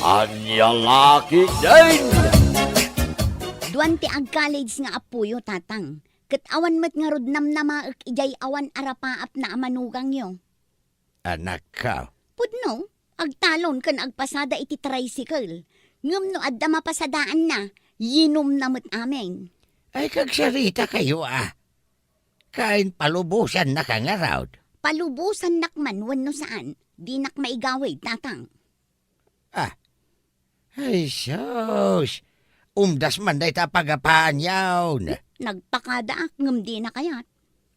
Anya laki din! Duwan ti ag college nga apuyo tatang. Kat awan met nga rod namnamaak ijay awan arapaap na amanugang yo. Anak ka. Pudno, agtalon kan agpasada iti tricycle. Ngam no adda mapasadaan na, yinom na met amin. Ay kagsarita kayo Kain palubusan na kangaraw. Palubusan nakman wano saan, di nak maigawid tatang. Ay sus. Umdas man day ta pagapaan yawn. Nagpakadaak ngam di na kayat.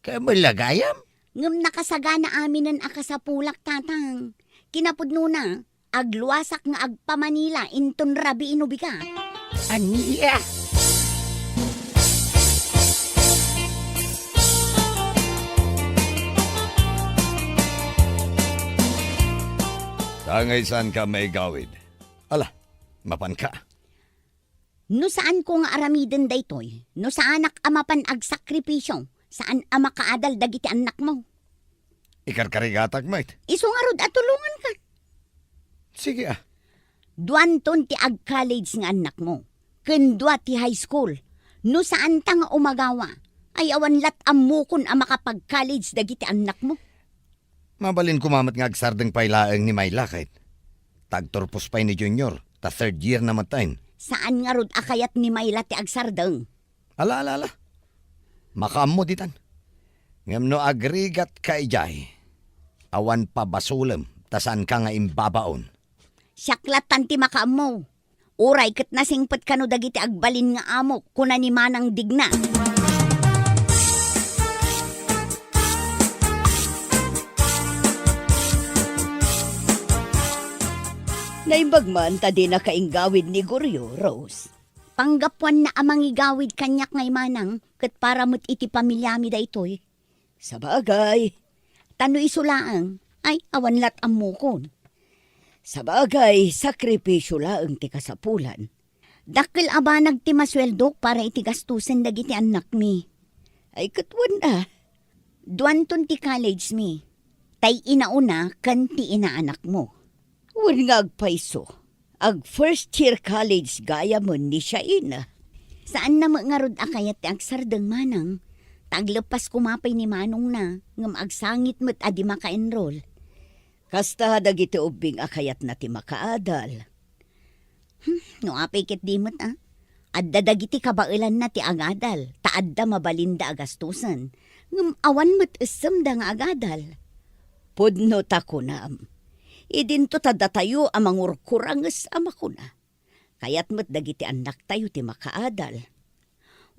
Kamalagayam? Ngam nakasagana amin ng akasapulak tatang. Kinapudno na, agluwasak nga agpamanila inton rabi inubigat. Aniya? Tangay saan ka may gawid? Ala, mapan ka. No saan ko nga aramiden daytoy, no saanak amapan ag sakripisyo, saan ama kaadal dagiti anak mo. Ikarkarigatag, mate. Iso nga rod at tulungan ka. Sige Duanton ti ag college nga anak mo, kendwa ti high school, no saan ta nga umagawa, ay awan lat amukon ang makapag-college dagiti anak mo. Mabalin kumamat nga agsardeng pailaang ni Mayla kahit. Tagtorpos pa'y ni Junior, ta third year na matayin. Saan nga rod akayat ni Mayla ti agsardeng? Ala. Makaam mo ditan. Ngam no agrigat ka ijay. Awan pa basulem, tasan ka nga imbabaon. Siaklatan ti makaam mo. Uray kat nasingpet ka no dagiti agbalin nga amok, kuna ni manang digna. Naimbagman ta di na kainggawid ni Goryo, Rose. Panggapuan na amang igawid kanyak ngay manang, kat para mo't iti pamilyami da ito'y. Sabagay, tano isulaang, ay awan lat amukon. Sabagay, sakripisyo laang ti kasapulan. Dakil aba nagtimasweldok para iti gastusin dagiti anak mi. Ay katwan Duanton ti college mi. Tay inauna kan ti inaanak mo. Wan nga agpaiso. Ag first year college gaya mo ni siya ina. Saan na nga rod akayat ti agsardeng manang? Taglepas kumapay ni manong na, ngam agsangit mo't adi maka-enroll. Kasta dagiti ubing akayat na ti makaadal. No apay ket dimot Adda dagiti kabailan na ti agadal, taadda mabalinda agastusan. Ngam awan mo't isem da nga agadal. Pudno ta kunam. Idinto tada tayo amang urkuranges ama ko na. Kayat mo't dagiti anak tayo ti makaadal.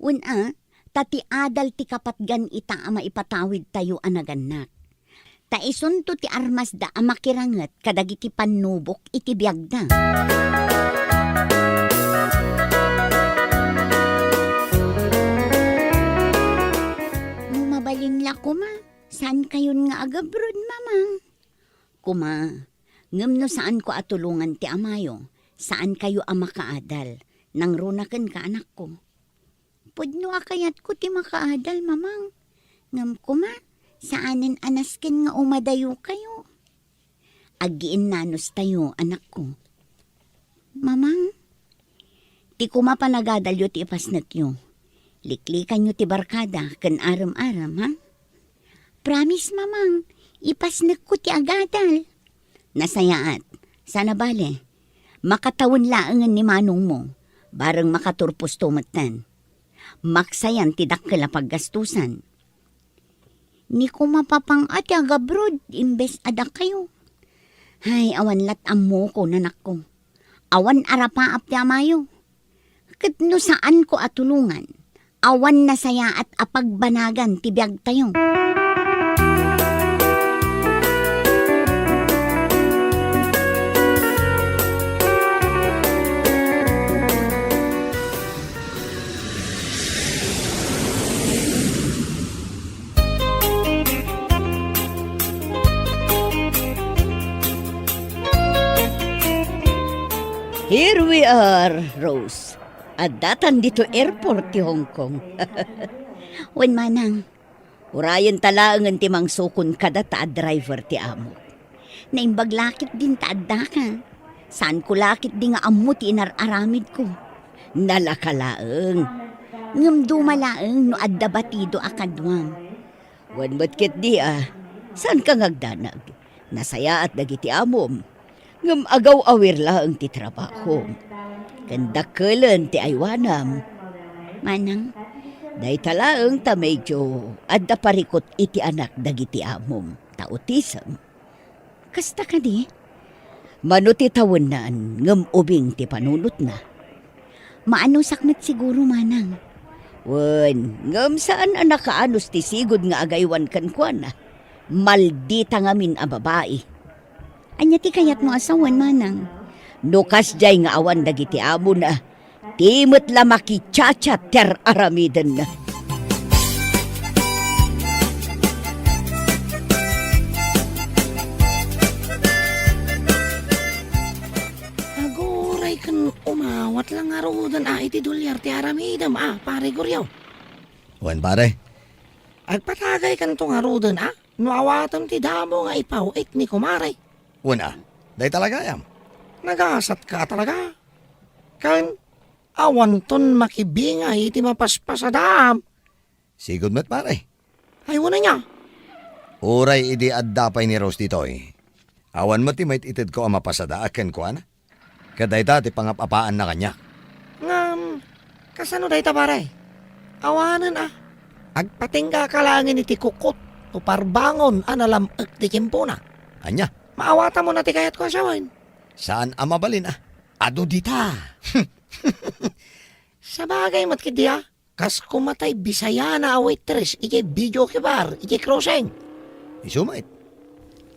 Una, tati adal ti kapatgan ita ama ipatawid tayo anaganak. Taisunto ti armas da ama kiranget kadagiti panubok iti biyagda. Mabalin la kuma, saan kayon nga agabrod mamang? Kuma, ngem no saan ko atulungan ti amayo, saan kayo ama kaadal, nang runaken ka anak ko. Pudno akayat ko ti makaadal, mamang. Ngem kuma, saanin anasken nga umadayo kayo. Agiin nanos tayo, anak ko. Mamang, ti kuma panagadalyo ti ipasnet yo. Liklikan nyo ti barkada, ken aram-aram, ha? Promise, mamang, ipasnek ko ti agadal. Nasayaat, sana bale, makatawon laangan ni manong mo, bareng makaturpos tumatan. Maksayan ti dakkel a paggastusan. Ni ko mapapang ati agabrod, imbes adak kayo. Hay, awan lat ammo ko, nanak ko. Awan arapaap ti amayo. Ket no saan ko atulungan, awan nasayaat a pagbanagan ti biag tayo. Here we are, Rose. At datan dito airport ti Hong Kong. Wen manang, urayan talaangan ti mangsukon kada ta driver ti amo. Naimbaglakit din ta adda ka. Saan ko lakit di nga ammo ti inararamid ko. Nalakalaeng. Ngam dumalaeng no adda batido akadwam. Wan matkit di saan ka ngagdanag? Nasaya at dagiti amom. Ngam agaw awir laeng ti trabaho. Kandakelen ti aywanam. Manang, day talaeng ta medyo adda parikot iti anak dagiti amom. Tautisam. Kasta ka di? Manuti tawanan ngam ubing ti panunot na. Maano sakmet siguro manang. Wen, ngam saan nakaanos ti sigod nga agaywan kan kuan na. Maldita ngamin a babae. Anya ti kayat mo asawan manang. Nukas jay nga awan dagiti amo na. Timot lamaki chacha ter aramiden na. Aguray kan umawat lang arudan iti dolyar ti aramidam pare Guryo. Wan pare, Agpatagay kan tong arudan nuawatam ti damo nga ipawit ni kumaray. wan day talaga yam. Nagasat ka talaga. Kan awan ton makibingay iti mapaspasadam. Sigod met pare. Ay wala niya. Uray idi adda pay ni Rose ditoy. Awan mo ti may itid ko ang mapasada aken ko ana. Kaday ti pangapapaan na kanya. Ngam, kasano day ta pare? Awanan Agpatingga ka langin iti kukot. Uparbangon analam ti kimpuna. Anya, Maawata mo na ti kayat ko asawan. saan ang mabalin Ado dita. Sa bagay matkid diya, kas kumatay Bisaya na waitress, iti video kibar, iti crossing. Isumait.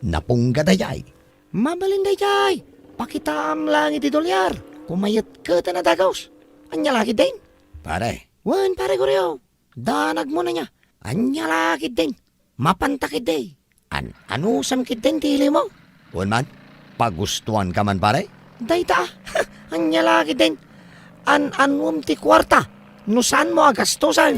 Napungga dayay. Mabalin day jay, pakitam lang iti dolyar, kumayat ka na dagaws. Anya laki din. Pare, Wan pare Guryo, danag mo na niya. Anya laki din. Mapantakid day. Anusam kid din tili mo. wan man, pagustuhan ka man pare? Dayta, anya laki din. Anwam ti kwarta, no saan mo agastusan?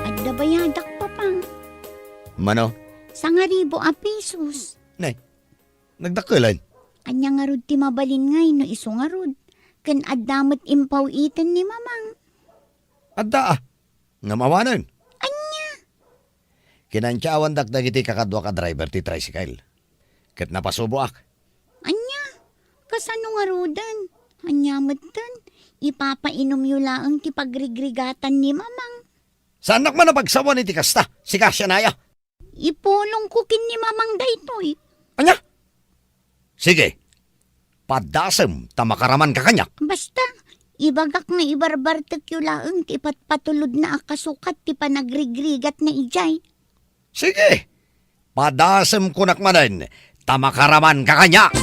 Adda bayadak pa pang. Mano, 1,000 a pesos. nay, nagdakulan. Anya nga rod ti mabalin ngay no iso nga rod. Kan addamat impaw iten ni mamang. Adda nga mawanan. Anya? Kinantyawan dakdag iti kakadwa ka driver ti tricycle. Kat napasubo ak. Anya? Kasano nga rodan? Anya matan? Ipapainom yu laang ti pagrigrigatan ni mamang. Saan man napagsawan iti kasta? Si Kasya Naya. Ipulong ko kin ni mamang daytoy. Anya? Sige. Padasem tamakaraman ka kanyak. Basta, ibagak nga ibarbartek yu laang ti patulod na akasukat ti panagrigrigat na ijay. Sige. Padasem kunak manen. Tamakaraman ka kanyak.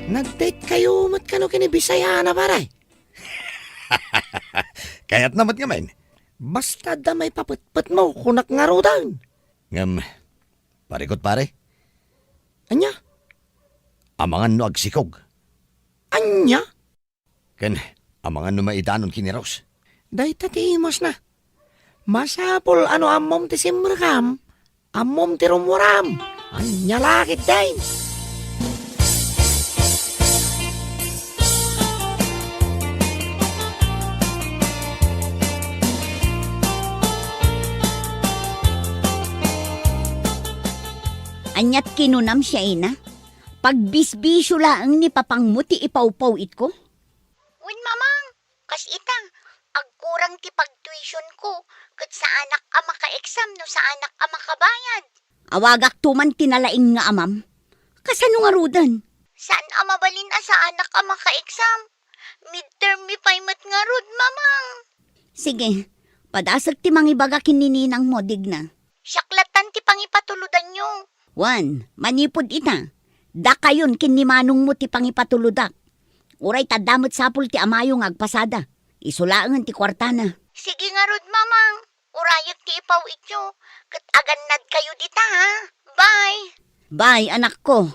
Nag-date kayo mat kano kini Bisaya na pare. Kaya't namat nga men. Basta da may papatpat mo kunak nga rodan. Ngam, parikot pare. Anya? Amangan no agsikog. Anya? Ken, amangan no maidanon kini Rose. Day tatimos na. Masapol amom ti simrakam. Amom ti rumuram. Anya lakit day. Anyat kinunam siya ina. Pagbisbisyo laang ni papangmuti ipawpaw it ko. Win mamang, kas ita, agkurang ti pagtuition ko, kat sa anak a maka-exam no sa anak a makabayad. Awagak tuman tinalaing nga amam. Kasano nga rudan? Saan amabalin a sa anak a maka-exam? Midterm mi paymat nga rud, mamang. Sige, padasag ti mangibagakin ni ninang mo, digna. Syaklatan ti pangipatuludan nyo. Wan, manipod ita. Da kayon kinimanong mo ti pangipatuludak. Uray tadamot sapul ti amayong agpasada. Isulaangan ti kwartana. Sige nga rod, mamang. Urayag ti ipaw ityo. Kat agannad kayo dita, ha? Bye! Bay, anak ko.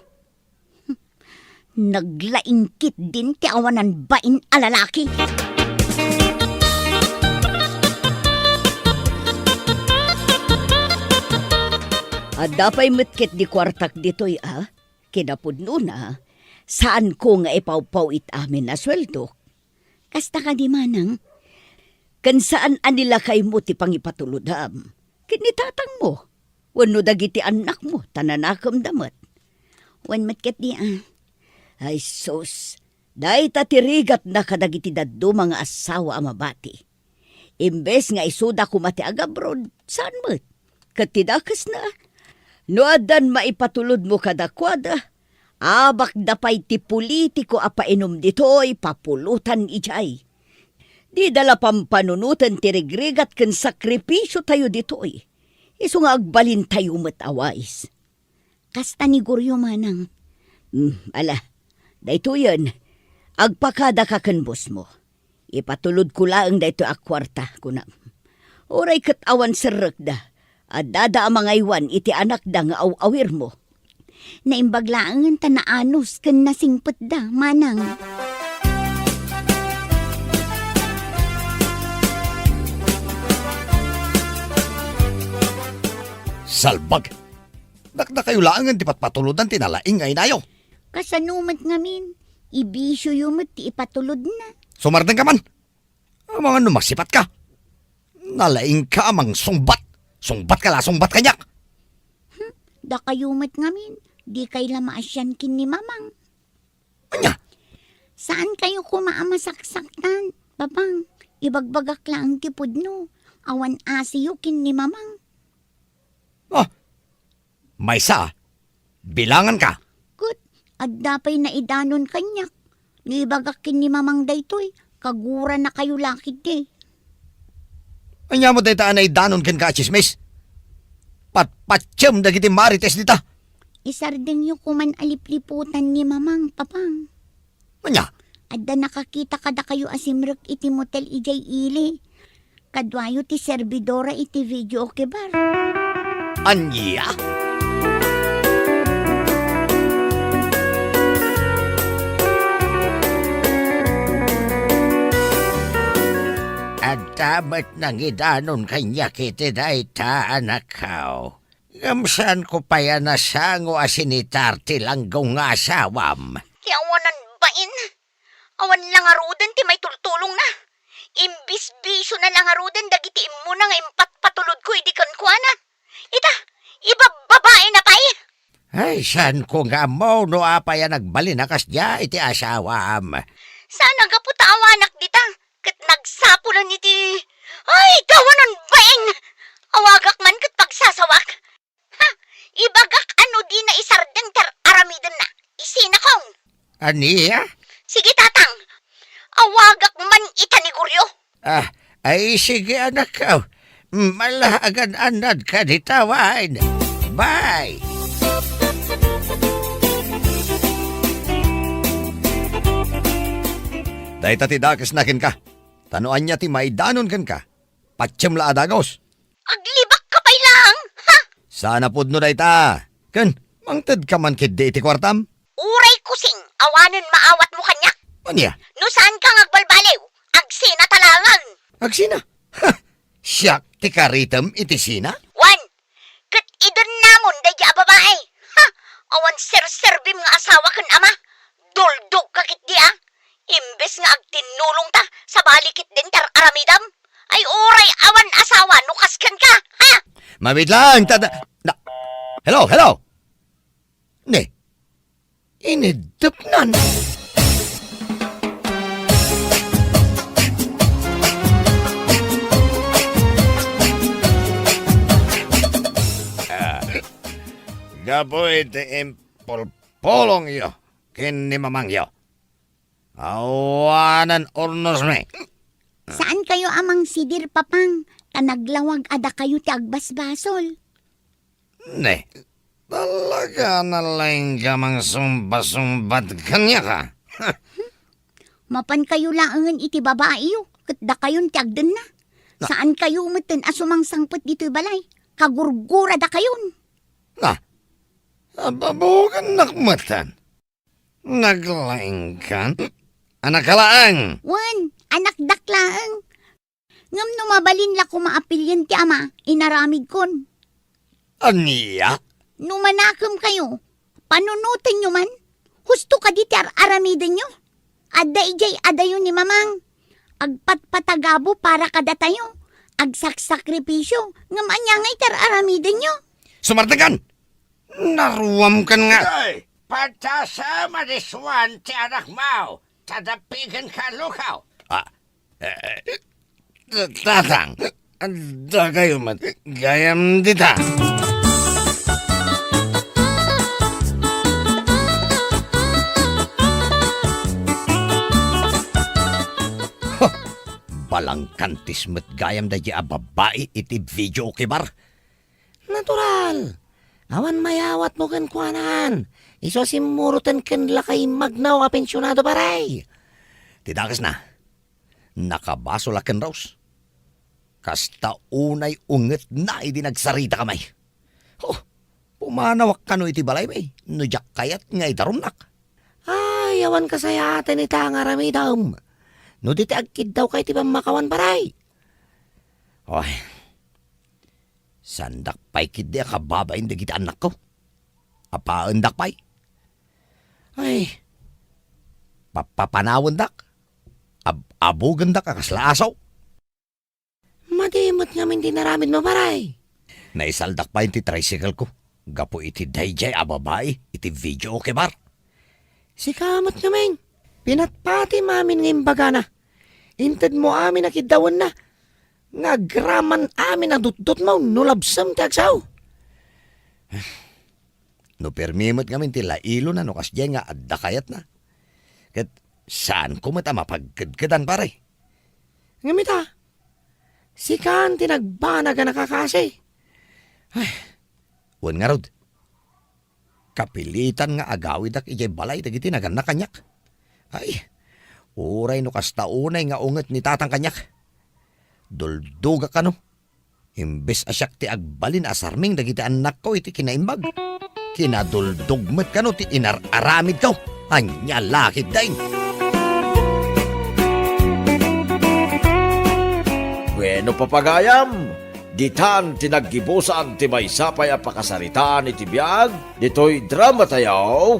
Naglaingkit din ti awanan bain alalaki. Dapay metkit di kwartak ditoy kinapudno na, saan ko nga ipawpaw it amin na sweldo. Kasta ka di manang, kan saan anila kay mo ti pangipatulodam, kinitatang mo, wano dagiti anak mo, tananakam damat. Wan metkit di Ay sus, dahi tatirigat na kadagiti daddo mga asawa amabati. Imbes nga isuda ko mati agabroad, saan mo't? Katidakas na. Noadan maipatulod mo kadakwada, abak dapay ti politiko apainom ditoy papulutan ijay. Di dala pampanunutan ti regrigat ken sakripisyo tayo ditoy. Iso nga agbalin tayo matawais. Kasta ni Guryo manang. Ala, dayto yan. Agpakada ka ken boss mo. Ipatulod ko laang dayto akwarta kunam. Oray kat awan serek da. At dada ang mga iwan iti anak da nga awir mo. Naimbaglaangan ta na anos ken nasingpet da, manang. Salbag! Dakda kayo laangan ti patpatuludan tinalaing ay nayo. Kasanumat ngamin, ibisyo yumot ti ipatulod na. Sumardeng ka man. Ang mga numasipat ka. Nalaing ka amang sungbat. Sungbat ka la, sungbat kanyak. Da kayumot ngamin, di kay lamaasyan kin ni mamang. Anya? Saan kayo kumaamasaksaktan? Babang, ibagbagak lang tipod no. Awan asiyo kin ni mamang. Oh, may sa. Bilangan ka. Kut, at dapay na idanon kanyak. Nibagak kin ni mamang daytoy. Kagura na kayo lakid eh. Anya mo dayta anay danon ken ka chismis. Patpatyam dagiti marites dita. Isardeng yu kuman alipliputan ni mamang, papang. Anya? Adda nakakita kada kayo asimrek iti motel ijay ili. Kadwayo ti servidora iti video okay bar. Anya? At damat nang idanon kanya kiti dayta anak kao. Gamsan ko pa yan nasango asinitarti langgong nga asawam. Awanan bain. Awan lang aruden ti may tultulong na. Imbis bisyo na lang aruden dagiti mo na nga impatpatulod ko idi kan kuana. Ita, ibababae na pay. Ay, san ko nga mo no apa yan nagbalinakas diya iti asawam. Sana gaputa awanak dita. Kat nagsapulan iti. Ay, kawanan baing. Awagak man kat pagsasawak. Ha, ibagak ano di na isardeng ter aramidan na. Isina kong. Aniya? Sige tatang. Awagak man itaniguryo. Ay sige anak ko. Malahagan anad ka ditawan. Bye! Day tatidakas nakin ka. Tanuan niya ti maidanon kan ka. Patsyam la adagos. Aglibak ka pa'y lang, ha? Sana pud no day ta. Kan, mangtad ka man kid di iti kwartam. Uray kusing, awanan maawat mo kanya. Anya? No saan ka agbalbaliw? Agsina talangan. Agsina? Ha! Siyak ti karitem iti sina? Wan, kat idan namon dadya babae. Ha, awan ser-serbim nga asawa kan ama. Duldog kakit di Imbes nga agtinulong ta sa balikit din tar aramidam. Ay uray awan asawa nukaskan ka, ha? Mabit lang, Hello, hello! Ne, inidupnan. Gaboy te impolpolong yo, kini mamang yo. Awanan ornos me. Saan kayo amang sidir papang? Kanaglawag ada kayo ti agbasbasol. Ne, talaga na lang kamang sumba-sumbat kanya ka. Mapan kayo laangan iti babae yo. Kat da kayon ti agden na. Saan kayo umeten asumang sangpet dito'y balay? Kagurgura da kayon. Na, Ababukan nakmatan. Naglaing kan? Anak kalaang. Wan, anak daklaang. Ngam no mabalin la ko maapilyan ti ama, inaramid kon. Aniya? Numanakam kayo, panunutan nyo man. Husto ka di ti aramiden nyo. Adda ijay adayo ni mamang. Agpatpatagabo para kada tayo. Agsaksakripisyo, ngam anyangay tar aramiden nyo. Sumartagan! Naruwam kan nga. Ay, patasa mariswan ti anak mau. Tadapigan ka lukaw. Tatang, anda kayo man. Gayam dita. Balang kantis met gayam da a babae iti video kibar. Natural. Awan mayawat mo kan kuanan. Iso simurutan kan lakay magnaw a pensyonado baray. Tidakas na. Nakabaso laken Rose. Kasta unay unget na idi nagsarita kamay. Oh, pumanawak ka no iti balay may. Nujak kayat nga itarumnak. Ay, awan kasayatan ita nga ramidam. No diti agkid daw kay ti pamakawan baray. Oy, sandak pay kid di kababain da kita anak ko. Apaendak pay. Ay, papapanawon dak. Abugan dak akaslaasaw. Madimot nga min dinaramid mo baray. Naisaldak pa iti tricycle ko. Gapo iti dayjay a babae, iti video okay bar. Si kamot nga men. Pinatpati mamin ng imbaga na. Inted mo amin nakidawan na. Ngagraman amin ang dutdut mo. Nulabsam ti agsaw. No permimot kami tila ilo na no kasya nga adda kayat na. Kat saan ko mata mapagkadkadan pare? Ngamita. Si kan tinagbana ka nakakasi. Ay, wan nga rod. Kapilitan nga agawid ak ijay balay dagiti naganak kanyak. Ay, uray no kastaunay nga unget ni tatang kanyak. Dulduga ka no. Imbes asyak ti agbalin asarming dagiti anak ko iti kinaimbag. Kinaduldugmet ka no ti inararamid ko. Anya lakid daing. Bueno papagayam, ditan tinaggibusan ti may sapay a pakasaritaan iti biyag, dito'y drama tayaw,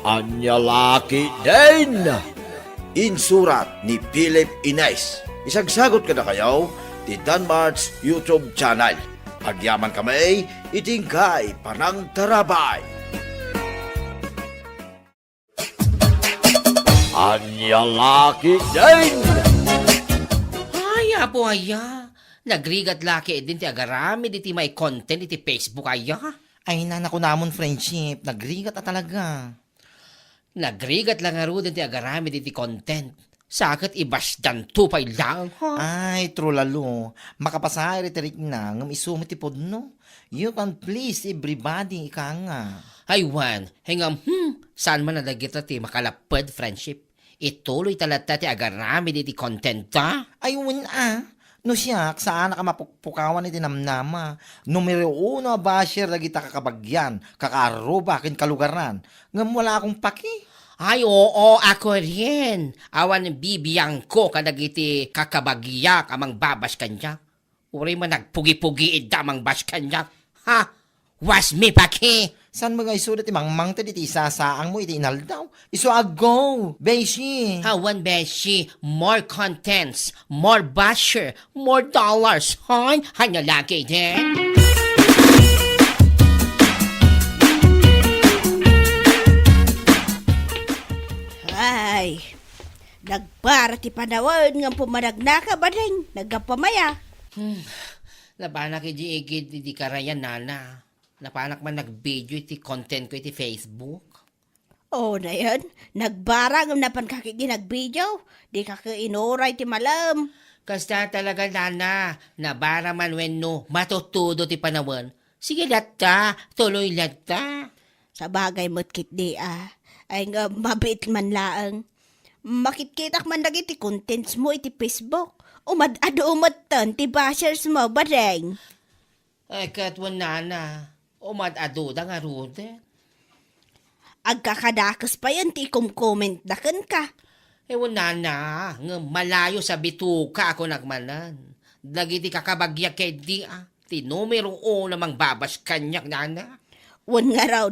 anya laki din! Insurat ni Philip Inais. Isagsagot ka na kayaw, ti Danmar's YouTube channel. Agyaman kami, itingkay panang tarabay. Anya laki din! Aya po aya. Nagrigat laki din ti agarami di ti may content iti Facebook aya. Ay, nanako namon friendship. Nagrigat na talaga. Nagrigat lang nga ro din ti agarami di ti content. Sakit ibasdan tupay lang ha. Ay, true lalo. Makapasahay retirik na ngam isumit ti podno. You can please everybody, ika nga. Ay wan, hingam saan man nadagita ti makalapad friendship. Ituloy talata ti agarami di ti content ta. Ay, No siyak, saan ka mapukpukawan iti namnama? Numero 1 basher lagi ta kakabagyan, kakaruba kin kalugaran. Ngam wala akong paki. Ay oo, ako rin. Awan bibiyang ko kadagiti kakabagyak amang babas kanyak. Uri man nagpugi-pugi idamang bas kanyak. Ha? Was me paki. San mga isulat imang mangta diti isasaang mo iti inaldaw? Iso ago, beshi. Awan beshi, more contents, more basher, more dollars. Hoy, hanya lagi din. Ay, nagpara ti panawon nga pumanagnaka ba rin, nagapamaya. Napanak iti igid iti karayan nana. Napanak man nag-video iti content ko iti Facebook. Oo na yan, nagbara nga napan kakigi nag-video, di kakainuray ti malam. Kasta talaga nana, nabara man wenno, matutudo ti panawon. Sige latta, tuloy latta. Sa bagay mo't kit di ay nga mabit man laang. Makitkitak man lagi ti contents mo iti Facebook. Umad-ado umatan ti bashers mo ba rin? Ay katwan nana, umad-ado da nga rude. Agkakadakas pa yan ti comment dakan ka. Wala na, nga malayo sa bituka ako nagmanan. Dagiti kakabagyak kay di ti numero 1 namang babas kanyak nana. Wan nga raw.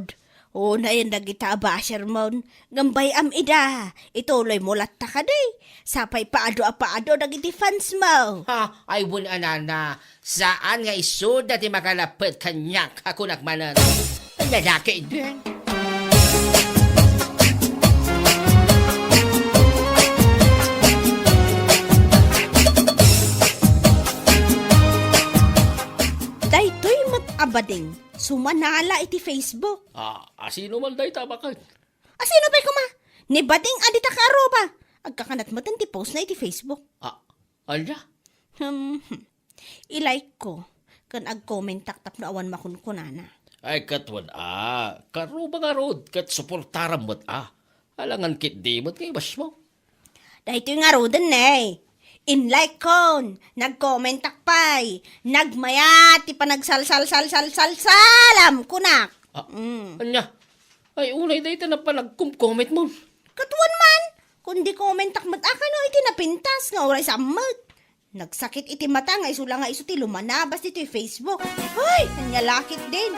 O na yan dagita basher mo. Gambay am ida. Ituloy mo latta ka day. Sapay paado dagiti fans mo. Ha, ay wala nana. Saan nga isuda ti makalapit kanyak ako nagmanan. Ang lalaki din. Daytoy abading. Sumanala iti Facebook. Sino man day tabakan? Asino pa'y kuma? Ni bading adita ka aruba. Agkakanat mo ti post na iti Facebook. Ala? I-like ko. Kan ag-comment taktap na awan makunkunana. Ay katwan karuba nga rod, kat suportaram mo't alangan kit di mo't kay bas mo. Dahito yung arudan eh. In-like kon, nag-comment takpay, nagmayat, ti pa nagsalam kunak. Anya? Ay unay day na pa nag-comment mo. Katuan man, kundi comment takmat akano iti napintas nga oray sa amat. Nagsakit iti mata nga iso lang nga iso ti lumanabas dito yung Facebook. Ay, nanyalakit din.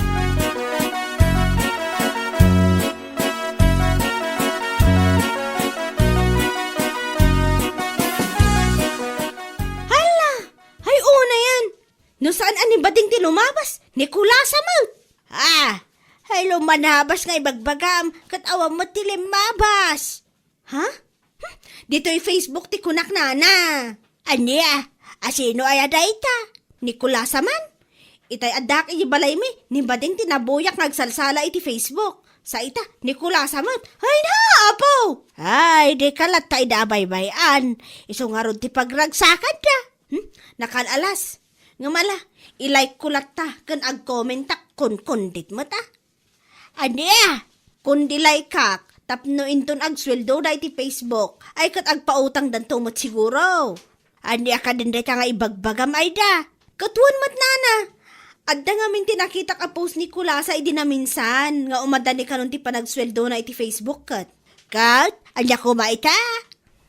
Hala, ay una yan. No saan ani bading ti lumabas? Nikulasa mo. Ay lumanabas nga ibagbagam, kat awam mo ti limabas. Ha? Dito yung Facebook ti kunak nana. Anya, asino ay adayta? Nikulasa man? Itay adak iti balay mi, ni bading tinabuyak nagsalsala iti Facebook. Sa ita, Nikulasa man. Ay na, apo! Ay, di kalat tayo dabaybayan. Iso nga ron ti pagragsakan da. Nakalalas. Nga mala, ilike ko ta, kan ag-comment tak kun-kundit mo ta. Anya, kundi like kak, tapno inton agsweldo da iti Facebook, ay kat agpautang danto mo't siguro. Anya ka din ka nga ibagbagam ay da. Katuan mat nana. Adda nga min tinakita ka post ni Kulasa idi na minsan, nga umadani ka nun ti panagsweldo na iti Facebook kat. Kat, anya ko maita.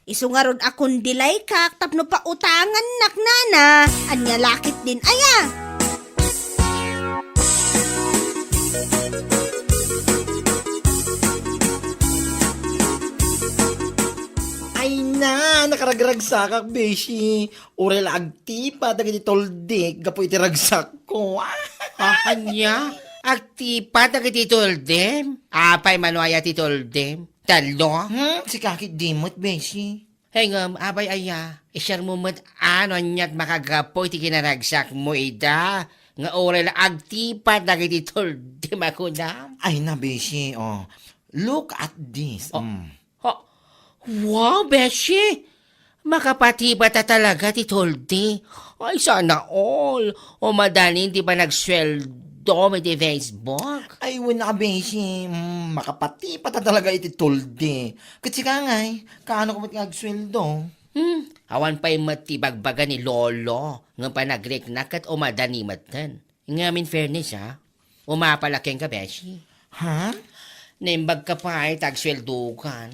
Isu nga ron akong dilay kak, tapno pa utangan nak nana, anya lakit din aya. Ay na, nakaragragsak beshi. Urel agtipa, dagiti toldik, gapo iti ragsak ko. Anya? Agtipa na kititoldem? Apay manuaya titoldem? Talo? Si kakit dimot, beshi. Hey abay aya, isyar mo mat ano niyat makagapo iti kinaragsak mo ida. Nga oral agtipa na kititoldem ako na. Ay na, beshi, Look at this. Wow, Beshi! Makapatiba ta talaga ti Toldi. Ay, sana all. O madaling di ba nagsweldo may ti Facebook? Ay, wala beshi. Makapati pa ta talaga iti tolde. Kasi ka ngay, kaano ko mag-sweldo? Awan pa'y matibagbaga ni Lolo. Nga pa nagreknak at umadani matan. Nga min fairness ha. Umapalaking ka, Beshi. Ha? Naimbag ka pa ay tagsweldo kan.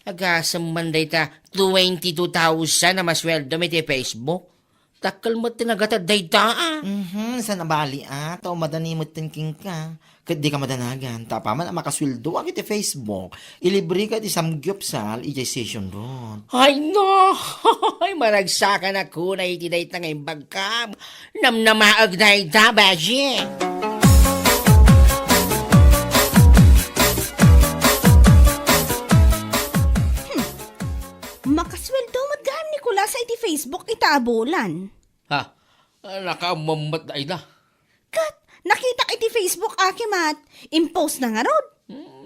Agasam manday ta 22,000 na masweldo may ti Facebook. Takal mo tinagata dayta Sa nabali Tao madani mo thinking ka. Kat di ka madanagan. Tapaman ang makasweldo ang iti Facebook. Ilibre ka iti samgyupsal, iti session ron. Ay no! Ay maragsakan ako na iti dayta ngayon bagkam. Namnamaag dayta, Beshi. Makasweldo mat gaham ni Kulasa iti Facebook itaabulan. Nakamamat na ina. Kat, nakita ka iti Facebook akimat, impost na nga ron.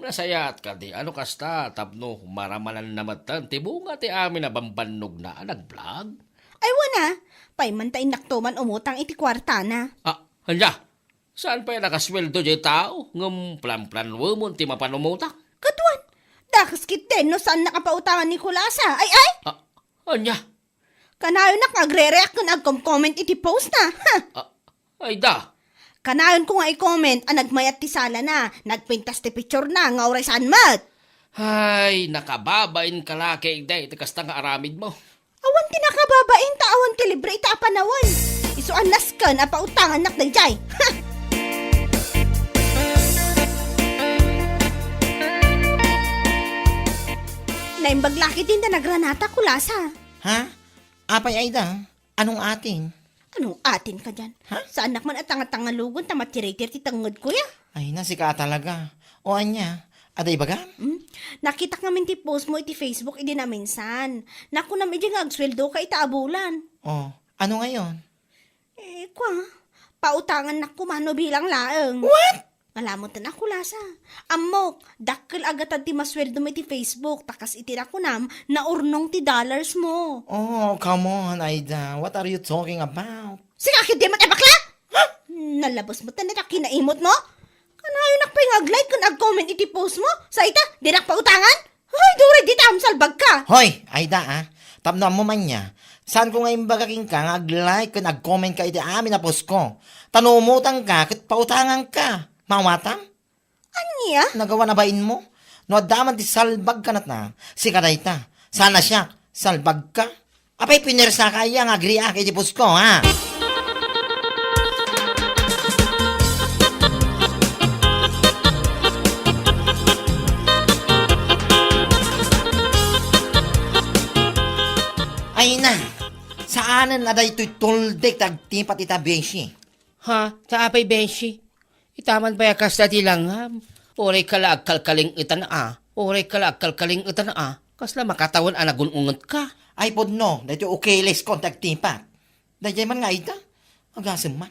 Nasayat ka di. Ano kasta, tapno, maramanan naman tan. Tibunga ti amin na bambanog na nag-vlog. Ay wana, paimantay naktuman umutang iti kwarta na. Hanya, saan pa yung nakasweldo dyan tao? Ngam plan-plan mo ti mapanumutak. Katuan, dakas kitten no saan nakapautangan ni Kulasa. Ay! Hanya, Kanayo nak agre-react kung nag-comment iti post na. Ha? ay da. Kanayon ko nga i-comment, nagmayat ti sala na, nagpintas ti picture na, nga oray saan mat. Ay, nakababain ka laki, day, tikas nga aramid mo. Awan ti nakababain ta, awan ti libre ita apanawan. Isuan naskan, apautangan nak dayjay. Ha! Naimbaglaki din na nagranata kulasa. Ha? Apay Aida, anong atin? Anong atin ka dyan? Ha? Sa anak man at tanga-tangalugon, tamatirator ti tangod ko ya. Ay, nasika talaga. O anya, aday baga? Nakita ka min ti post mo iti Facebook, idi na minsan. Naku na medyo nga agsweldo ka itaabulan. O, ano ngayon? Kwa, pautangan na kumano bilang laeng. What? Malamot na ako lasa. Amok, dakkel agad ti masweldo mo iti Facebook, takas itira ko nam, na urnong ti dollars mo. Oh, come on, Aida. What are you talking about? Sige, di man bakla? Ha? Nalabos mo ta na kinaimot mo? Kanayo nakpay nga-like kung nag-comment iti post mo? Sa ita, di nakpautangan? Ay, dure, di tam salbag ka. Hoy, Aida tapno mo man niya. Saan ko ngayon bagaking ka, nag-like, nag-comment ka iti amin na post ko. Tanumutan ka, kat pautangan ka. Mawatan? Anya? Nagawa na bain mo? No, daman ti salbag ka na. Si Kadayta, sana siya, salbag ka. Apay pinersa kaya nga agri aki di post ko, ha? Ay na, saanan na da ito'y tuldek tagtipat ita beshi. Ha? Sa apay benshi? Itaman ba yakas na tilangham? Oray kala agkalkaling ita na Oray kala agkalkaling ita na Kasla makatawan anagunungot ka. Ay pod no, dahito okay les ko tagtipat. Dahil man nga ita, agasem man.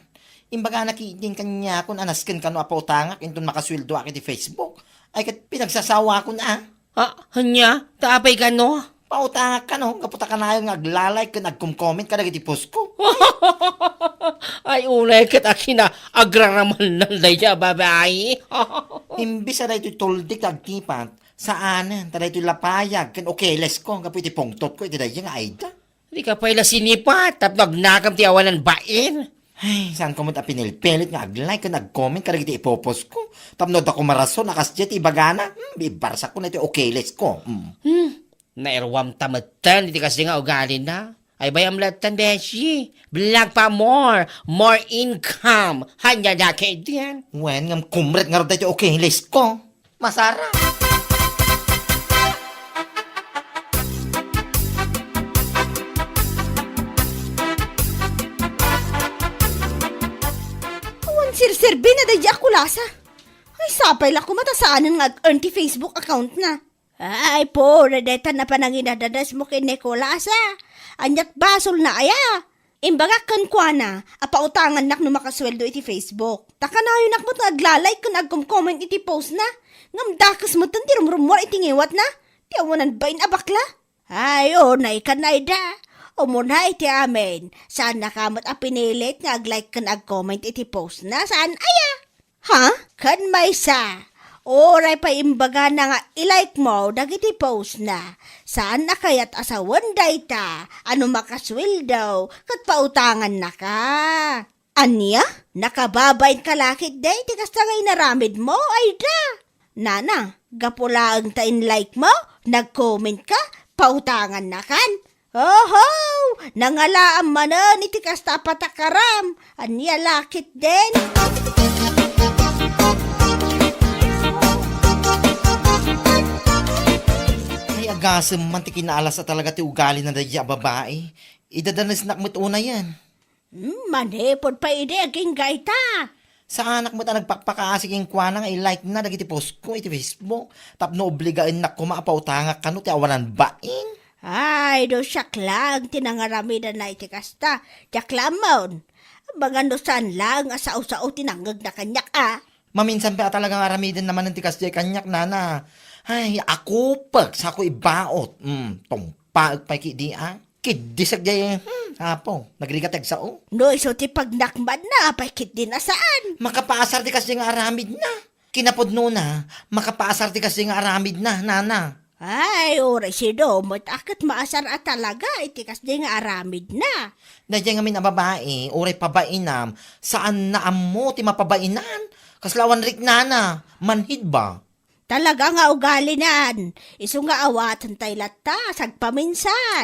Imbaga nakiting kanya kung anaskin ka no apautangak intun makasweldo aki di Facebook. Ay kat pinagsasawa ko na. Hanya? Taapay ka no? Pautangak ka no, kaputa ka na yung naglalike ka nagkum-comment ka nagiti post ko. Ay, unay kita kina agraraman ng daya, babae. Imbis na dahito tuldik tagtipat, saanan, tada ito lapayag, kan okay les ko, kapo iti pongtot ko, iti dahil nga Aida. Di ka pala sinipat, tapos nagnakam ti awan ng bain. Ay, saan ko mo pinilpilit nga ag-like ka nag-comment ka nagiti ipopost ko. Tapnod ako marason, nakasjet ibagana, bibarsa ko na iti okay les ko. Nairwam tamatan, di kasi nga ugali na. Ay bayam latan, beshi. Vlog pa more income. Hanya na kayo diyan. Wen, ngam kumret nga rin iti okay les ko. Masara. Awan sir-serbi na dadya ako lasa. Ay, sapay lang kumatasaanan nga earn ti Facebook account na. Ay po, redeta na pa nang inadadas mo kay Nicolasa. Anyat basol na aya. Imbaga kan kwa na, apautangan nak no makasweldo iti Facebook. Taka na yun nak mo naglalike kung nagkom-comment iti post na. Ngamdakas mo tan tirumrumor iti ngiwat na. Tiawanan ba abakla? Ay, nay kanayda. Umunay iti amin. Saan nakamot a pinilit nga ag-like kan ag-comment iti post na? Saan aya? Ha? Kan may sa. Oray pa imbaga na nga ilike mo dagiti post na. Saan na kaya't asawan dayta? Ano makaswil daw? Kat pautangan na ka. Anya? Nakababain kalakit day? Tikas na ngay naramid mo, Aida. Nana, gapula ang tain like mo? Nag-comment ka? Pautangan na kan? Oho! Nangalaam manan iti kasta patakaram. Anya lakit din. Ay, agasem man ti kinaalas sa talaga ti ugali na dadya babae. Idadanas na mo't una yan. Manipod pa ide aging gaita. Sa anak mo ta nagpakpakaasiging kwa na nga i-like na dagiti post ko iti Facebook. Tapno obligain na kumapautangak ka no ti awanan bain. Ay, do siyak lang, tinangaramidan na iti kasta. Tiyak lamon. Mga no saan lang, asao-sao tinangag na kanyak Maminsan pa talagang aramidan naman ng tikas di kanyak nana. Ay, ako pag sa ako ibaot. Tungpaag pa kidi Kidisag di apo, nagrigatag sao. No, iso ti pagnakmad na, paikit din na saan. Makapaasar di kasi nga aramid na. Kinapod no na, makapaasar di kasi nga aramid na, nana. Ay, oray si Domot, akat maasar at talaga, itikas di nga aramid na. Dahil nga min ang babae, uray pabainam, saan na amo ti mapabainan? Kaslawan rik nana, manhid ba? Talaga nga ugali nan, iso nga awatan tay lata, sagpaminsan.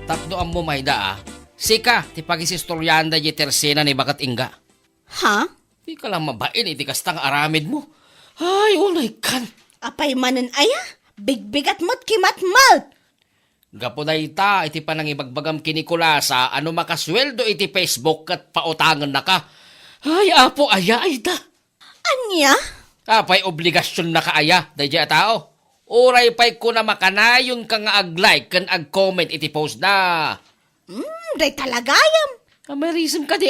Tapno ang mumayda Sika, ti pagisistoryanda di tersena ni bakat ingga. Ha? Di ka lang mabain, iti kastang aramid mo. Ay, unay kan. Apay manan aya, bigbigat mo't kimatmal. Gapo na ita, iti panangibagbagam kinikulasa, ano makasweldo iti Facebook kat pautangan na ka. Ay, apo, aya, ita. Anya? Apay obligasyon na kaaya, dahil tao. Uray pa'y ko na makanayon ka nga ag-like kan ag-comment iti post na. Day talagayam. May reason ka di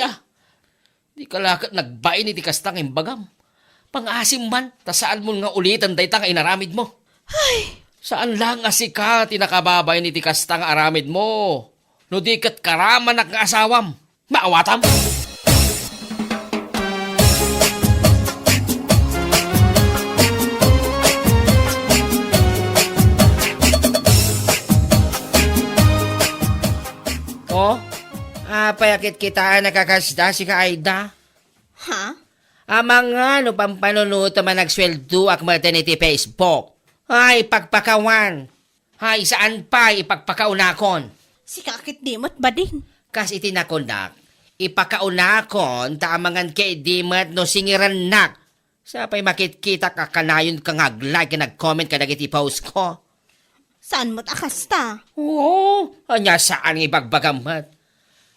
Di ka lakat nagbain iti kastang imbagam. Pang-asim man, ta saan mo nga ulitan day tang inaramid mo. Ay, Saan lang asika tinakababay iti kastang aramid mo. No di kat karaman ak nga asawam. Maawatam. Oh, payakit kita nakakasda si Kaida. ha? Amang nga no pampanunuto man nagsweldo ak maternity Facebook. Ay, pagpakawan. Ay, saan pa ipagpakaunakon? Si kakit di mo't ba din? Kas itinakonak, ipakaunakon taamangan kay dimat no singiran nak. Sapay makitkita ka kanayon kang like ka nag-comment ka nagiti post ko. Saan mo't akasta? Oo, anya saan ibagbagamat.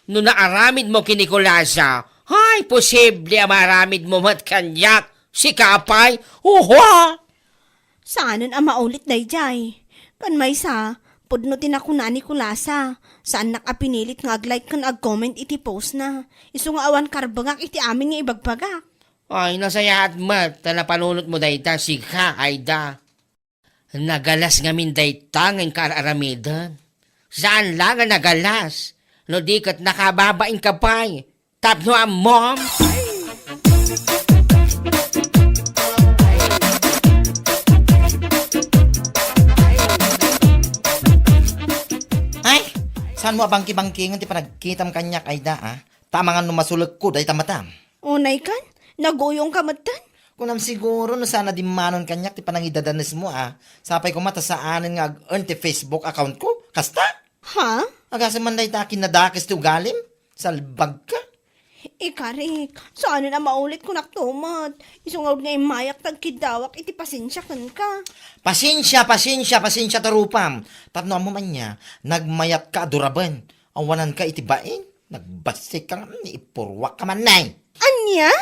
No naaramid mo kinikulasa, ay, posible maramid mo mat kanyak. Si Kapay, uwa! Saanan ang maulit dayjay? Kan may sa, pudnutin ako na ni Kulasa. Saan nakapinilit nga ag-like kan ag-comment iti post na. Iso nga awan karbangak iti amin nga ibagbagak. Ay, nasaya at mat, talapanunot mo dayta si Ka, Aida. Nagalas nga min dayta ng kararamidan. Saan lang nga nagalas? No di kat nakababain ka pa'y. Tapno ang mom. Ay, saan mo abangki-bangkingan ti panagkitam kanyak ayda Tamangan no masulag ko day tamatam. Unay kan, naguyong kamatan. Kunam siguro no sana di manon kanyak ti panangidadanes mo Sapay ko mata saanan nga ag-earn ti Facebook account ko. Kasta? Ha? Agasa man day takin nadakis ti ugalim. Salbag ka. Ikarik, saan na maulit ko naktumat? Isungawd nga imayak tagkidawak iti pasensya kan ka. Pasensya tarupam. Tapno mo man niya, nagmayat ka aduraban. Awanan ka itibain. Nagbasik ka nga, ipurwak ka man nay. Anya?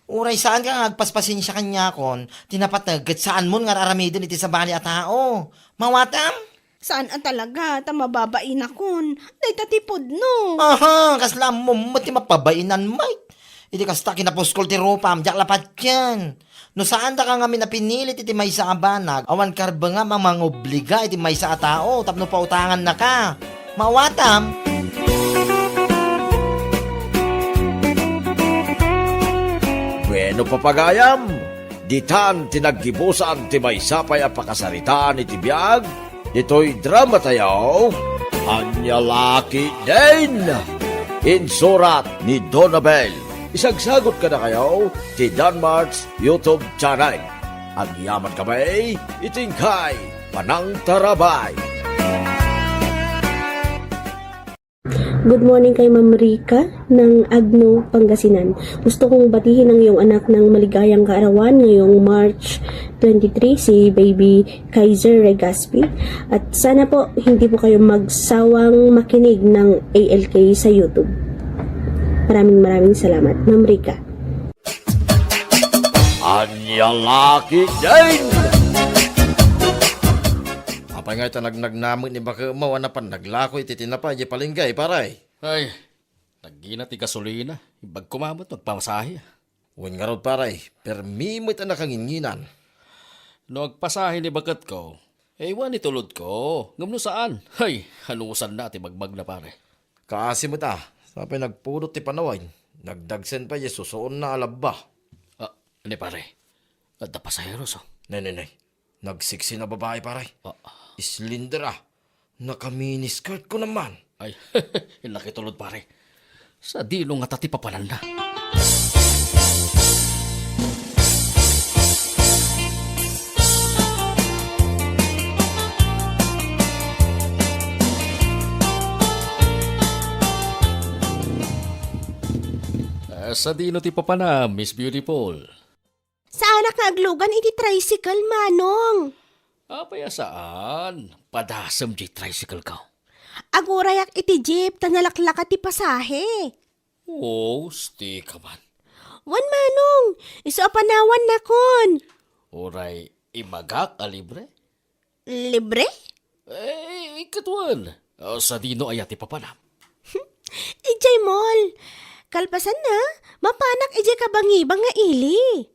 Uray saan ka nagpaspasensya kanya kon, tinapatagat saan mo nga aramidin iti sa bali at tao. Mawatam? Saan ang talaga, tamababain akon. Day tatipod no. Aha, kaslam mo mati mapabainan may. Iti kasta kinapuskol ti rupam, jak lapat yan. No saan da ka nga minapinilit iti may sa abanag, awan karba nga mangobliga iti may sa tao, tapno pautangan na ka. Mawatam? Bueno papagayam, ditan tinaggibusan ti may sapay a pakasaritaan iti biyag, dito'y drama tayaw, Anya Laki Din! Insurat ni Donabel. Isagsagot ka na kayo ti Danmarks YouTube channel. Ang yaman kamay, itingkay, panang tarabay. Good morning kay Ma'am Rica ng Agno, Pangasinan. Gusto kong batihin ang iyong anak ng maligayang kaarawan ngayong March 23, si Baby Kaiser Regaspi. At sana po hindi po kayo magsawang makinig ng ALK sa YouTube. Maraming salamat, Ma'am Rica. Anya Laki Din! Apay nga ito nagnamit ni baka mawanapan naglako iti tinapay di palinggay paray. Ay, naggina ti gasolina. Ibag kumamot, magpamasahe. Uwan nga raw paray, permimit ang nakanginginan. No agpasahe ni bagat ko, Ewan itulod ko. Ngamno saan? Hay, hanusan na ti magbag na pare. Kaasi mo ta, sapay nagpudot ti panaway. Nagdagsen pa yung susuon na alaba. Ah, ani pare. At na pasaheros oh. Nay. Nagsiksi na babae pare. Ah, Slender Naka-miniskirt ko naman. ay, nakitulod pare. Sa dilo nga tati papanan na. Sa dino ti papana, Miss Beautiful. Sa anak nga aglugan iti tricycle, Manong. Apaya saan? Padasam di tricycle ka. Agurayak iti jeep, tanalaklaka ti pasahe. Oh, stay ka man. Wan, Manong, iso apanawan na kon. Oray, imagak a libre? Libre? Ikatuan. Sa dino ayati papanam. Ijay mall. Kalpasan na, mapanak ijay kabangibang nga ili.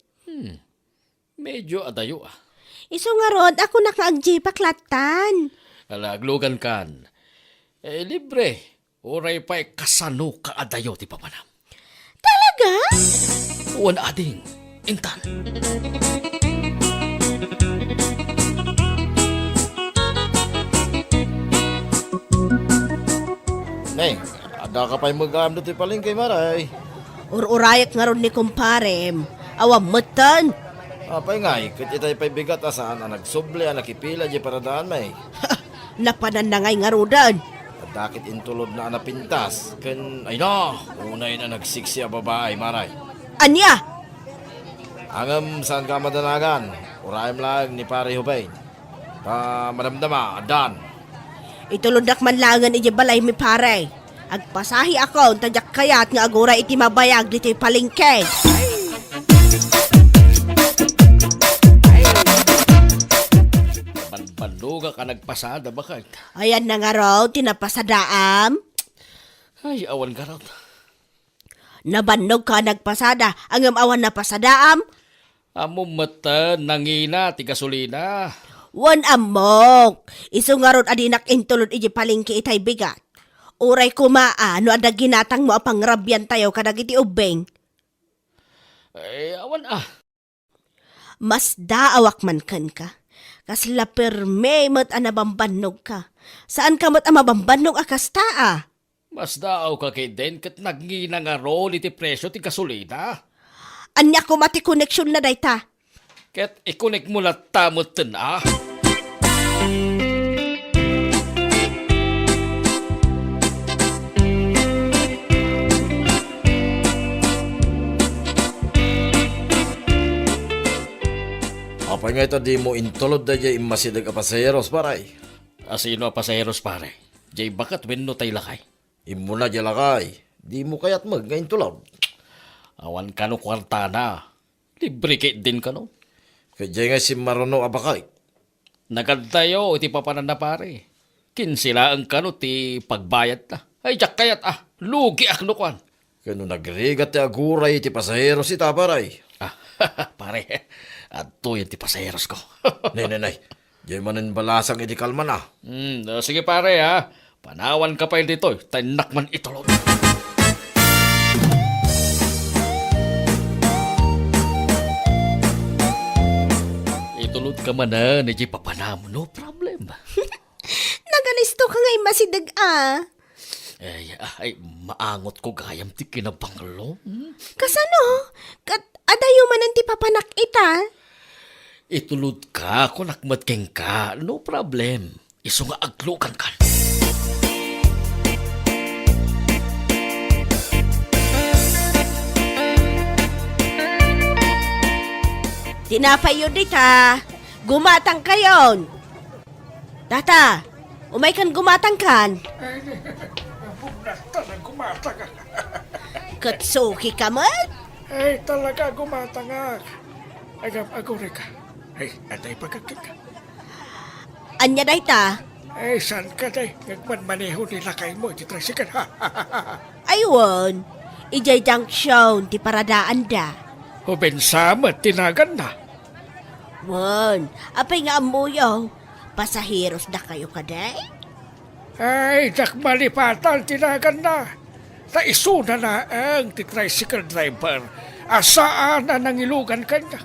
Medyo adayo ah. Iso nga rod, ako nakaagji paklatan. Alaglugan kan. Libre. Oray pa'y kasano ka adayo ti papanam. Talaga? Uwan ading. Intan. Nay, ada ka pa'y mag-aam ti palengke maray. Ururayak nga rod ni kumparem. Awam matan. Apay nga, ikit itay pa'y bigat asaan ang nagsuble ang nakipila di paradaan may. Napanan na ngay nga rodan. Dakit intulod na anapintas. Ay no, unay na nagsiksi a babae maray. Anya? Angam saan ka madanagan? Urayam lang ni pare Hubay. Madamdama, dan. Itulundak man langan iti balay mi pare. Agpasahi ako, tadyak kayat nga agura iti mabayag dito palengke. Panduga ka nagpasada bakit? Ayan na nga raw, tinapasadaam. Ay, awan ka raw. Nabannog ka nagpasada, ang awan na pasadaam. Amo mata, nangina, ti gasolina. Wan amok, iso nga ron adinak intulod iti palengke itay bigat. Uray kumaa, no ada ginatang mo apang rabyan tayo kadag iti ubeng. Ay, awan ah. Mas daawak man kan ka. Kasla perme mat anabambanog ka. Saan ka mat amabambanog akasta ah? Mas daaw ka kay Den kat nagngina nga rol iti presyo ti gasolina. Anya ko mati koneksyon na dayta. Ket ikonek mo na tamot ah. Apay nga ito di mo intulod na di imasidag a pasayeros paray. Asino a pasaheros pare? Jay bakat wenno tay lakay. Imo na di lakay. Di mo kayat mag nga intulod. Awan ka no kwartana. Libre kay din ka no. Kaya nga si Maruno abakay. Nagantayo iti papanan na pare. Kinsila ang kano ti pagbayad na. Ay jak kayat ah. Lugi ak no kwan. Kaya nung nagrigat ti aguray ti pasayeros ita paray. Ah, pare. Ato yan ti pasaheros ko. Nay. Diyan manin balasang iti kalman ah. Sige pare ha. Panawan ka pa yun dito. Tanak man itulog. Itulog ka man na. Niji papanam. No problem. Nagalisto ka ngay masidag ah. Ay, maangot ko gayam ti kinabanglo. Kasano? Kat adayo man ang ti papanak ita. Itulod ka, kung nakmadking ka, no problem. Iso nga aglukan ka. Tinapay yun dita. Gumatang kayon. Tata, umay kan gumatang kan. Katsuki ka man? Ay, talaga gumatangak. Agore ka. Ay, atay pagkakit ka. Anya dayta? Ay, saan ka day? Nagmanmaneho nila kay mo, iti tricycle, ha? Aywan, ijay junction ti paradaan da. Hubensamat, tinagan na. Wan, apay nga amuyaw. Nagpasahiros na kayo kaday? Ay, jak malipatan, tinagan na. Naisuna na ang tricycle driver. Asaan na nangilugan kanya?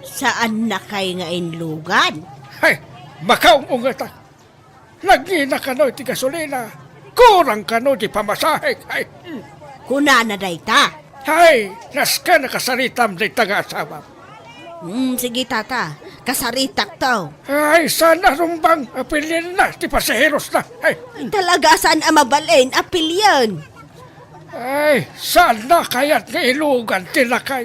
Saan na kayo nga inlugan? Ay, makaong ungatan. Lagi na kano ti gasolina. Kurang kano di pamasahe. Ay, Kuna na day ta. ay, naska nakasaritam di taga-asawa. Sige tata, kasaritak to. Ay, sana rumbang apilin na, ti pasaheros na. Ay, Talaga saan ang mabalin, apil yan. ay, sana kaya't nga ilugan tilakay.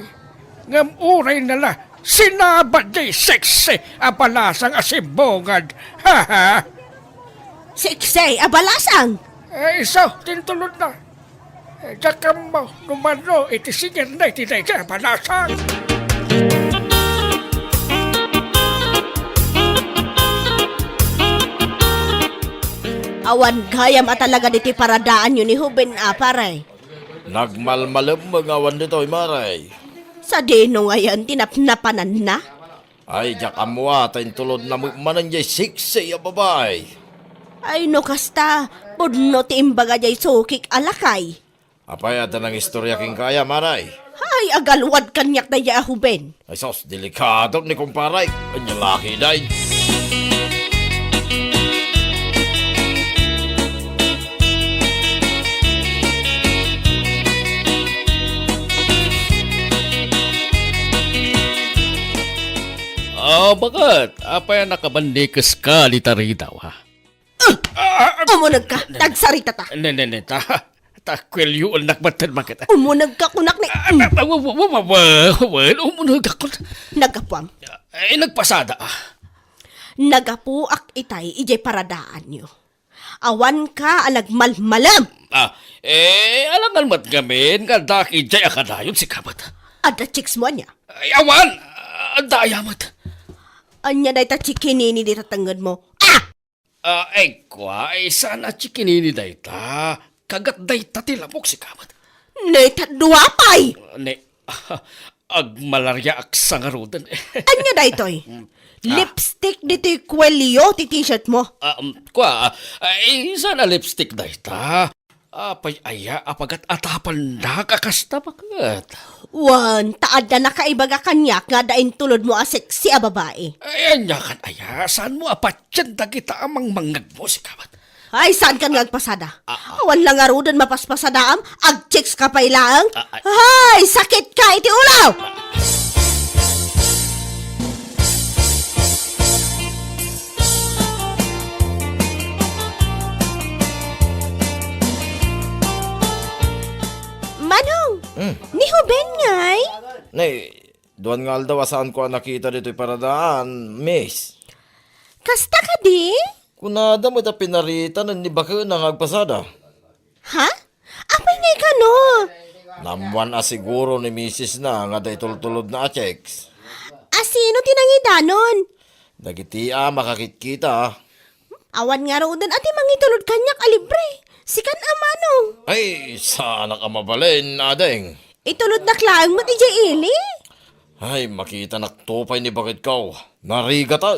Ngam uray nala, sinabad di seksi apalasang asibongad. Ha ha. Siksay, abalasang. Ay, so, tintulod na. Jakam mo, numano, itisigir na itinay ka apalasang. Awan gayam at talaga diti paradaan yun ni Huben aparay. Nagmalmalam mga awan dito, maray. Sa dino ngayon, tinapnapanan na. Ay, jak amwa, tayo tulod na manan jay siksi, babay. Ay no kasta, pudno ti imbaga jay sukik alakay. Apay, ata ng istorya king kaya, maray. Ay, agalwad kanyak na ya Huben. Ay, sos, delikado ni kumparay. Anya laki, day. Bakit? Apa yan nakabandikas ka, litari daw, ha? Umunag ka, tagsarita ta. Ne, takwil yun nakbatan makita. Umunag ka kunak ni... Umunag ako. Nagapuam. Nagpasada, Nagapuak itay ijay paradaan nyo. Awan ka alagmalmalam. Alangan mat gamin, kadaki jay akadayon si kabat. Ada chicks mo niya. Ay, awan! Dayamat. Anya na ita chikinini di tatangad mo. Sana chikinini day ta. Kagat day ta tilamok si kabat. Neta duwapay. Agmalarya ak sangarudan. Anya da itoy. Lipstick dito'y kwelyo ti t-shirt mo. Sana lipstick day ta. Apay aya apagat atapan na kakasta bakit. Wan, taad na nakaibaga kanyak nga dain tulod mo a sexy a babae. Ayan niya kan aya. Saan mo apatyan da kita amang mangag mo si kabat. Ay, saan ka ngagpasada? Awan lang arudan mapaspasadaam, ag-chicks ka pa ilaang. Ay, sakit ka iti ulaw! Manong, ni Huben ngay? Nay, doon nga daw saan ko nakita dito'y paradaan, miss. Kasta ka di? Kunada mo ita pinarita ni baka nang agpasada. Ha? Apay ngay ka no? Namuan siguro ni misis na nga day tultulod na checks. Asino tinangidanon? Nagitia makakikita. Awan nga roon ati mangitulod kanyak alibre. Sikan amanong. Ay, sana ka mabalin, adeng. Itulod na klaang mo ti ili? Ay, makita naktupay ni bakit kaw. Narigatan.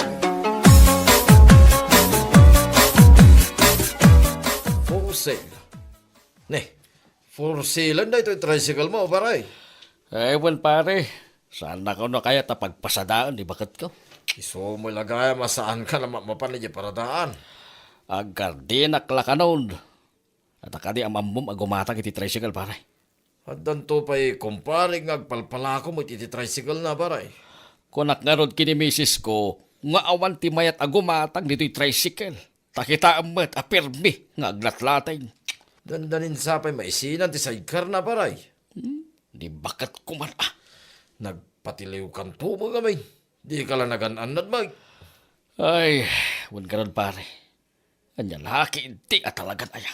For sale. For sale na ito yung tricycle mo, baray. Ewan pare. Saan na ka na kaya tapagpasadaan di bakit ko? Iso mo lagay, masaan ka na mapanay paradaan. Agardinak la kanon. At akadi ang mamum agumatang iti tricycle pare. At danto pa'y kumparing agpalpalako mo iti tricycle na, baray. Kunak nga rod kini misis ko, nga awan ti mayat agumatang dito'y tricycle. Takita amat apirmi nga aglatlatay. Dandanin sa pa'y maisinan ti sidecar na, baray. Di bakat kuman Nagpatiliw kanto mo gamay. Di ka lang nagananad, mag. Ay, wan ka ron pare. Anya laki inti at talagan aya.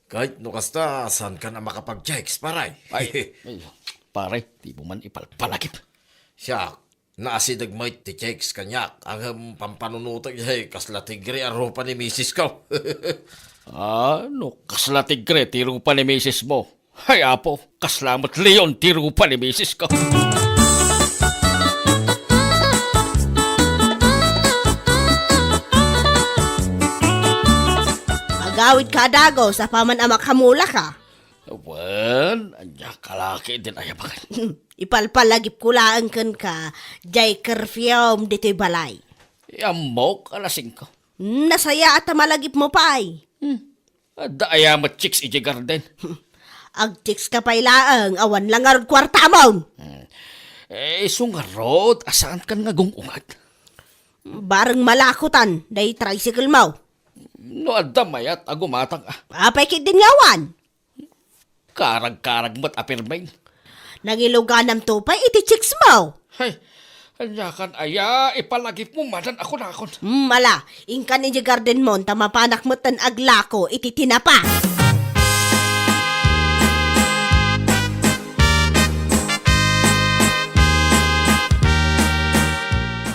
Kahit no kasta, saan ka na makapag-checks, paray? Ay, pare, di mo man ipalpalagip. Siya, naasidag mo ti checks kanyak. Ang pampanunutag niya, kasla tigre ang ropa ni misis ko. Kasla tigre, tiro pa ni misis mo. Ay, apo, kaslamat leon, tiro pa ni misis ko. Agawid ka dago sa paman amak hamula ka. Wan, anya kalaki din ayabangan. Ipalpalagip kulaan kan ka, jay kerfiom dito'y balay. Yamok alasing ko. Nasaya at malagip mo pa ay. Ada ayamat chicks iji garden. Agtiks ka pa'y laang, awan lang arod kwarta mo. Sungarod, asaan kan nga gungungat? Bareng malakutan, day tricycle mo. No adda mayat agumatang Apay kit din ngawan. karag-karag mat apirmay. Nangiluganam to pa iti chicks mo. Hay, anya kan aya, ipalagip mo madan ako na akon. Mala, ingkan iti garden mo, tamapanak mo tan aglako, iti tinapa.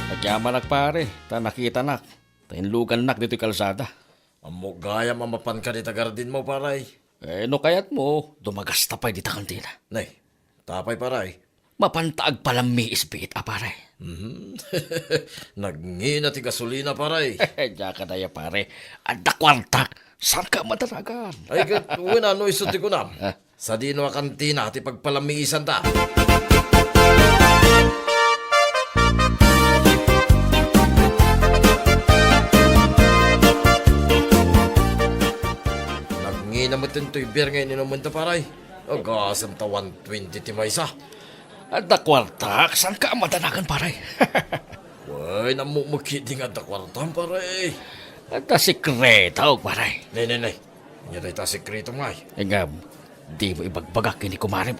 Nagyaman nak pare, ta nakita nak. Tainlugan nak dito'y kalsada. Amo gaya mamapan ka dita garden mo, paray. No kayat mo, dumagas tapay dita kantina. Nay, tapay paray. Mapantaag palang may isbit, pare. Nagngina ti gasolina, paray. Diya ka na ya, pare. Ada kwarta. Saan ka madaragan? Ay, uwi na, no, isuti ko na. Sa dino kantina, ti pagpalamiisan ta. Nagngina mo tinto'y beer ngayon inamun ta, paray. Agasam ta 120 ti maysa. Ada kwarta. Saan ka madaragan, pare? Uy, namumukiding at kwartam, paray. Ada sikreto, pare. Nay. Nyatay ta sekreto ngay. Engam, di mo ibagbagak kini kumarim,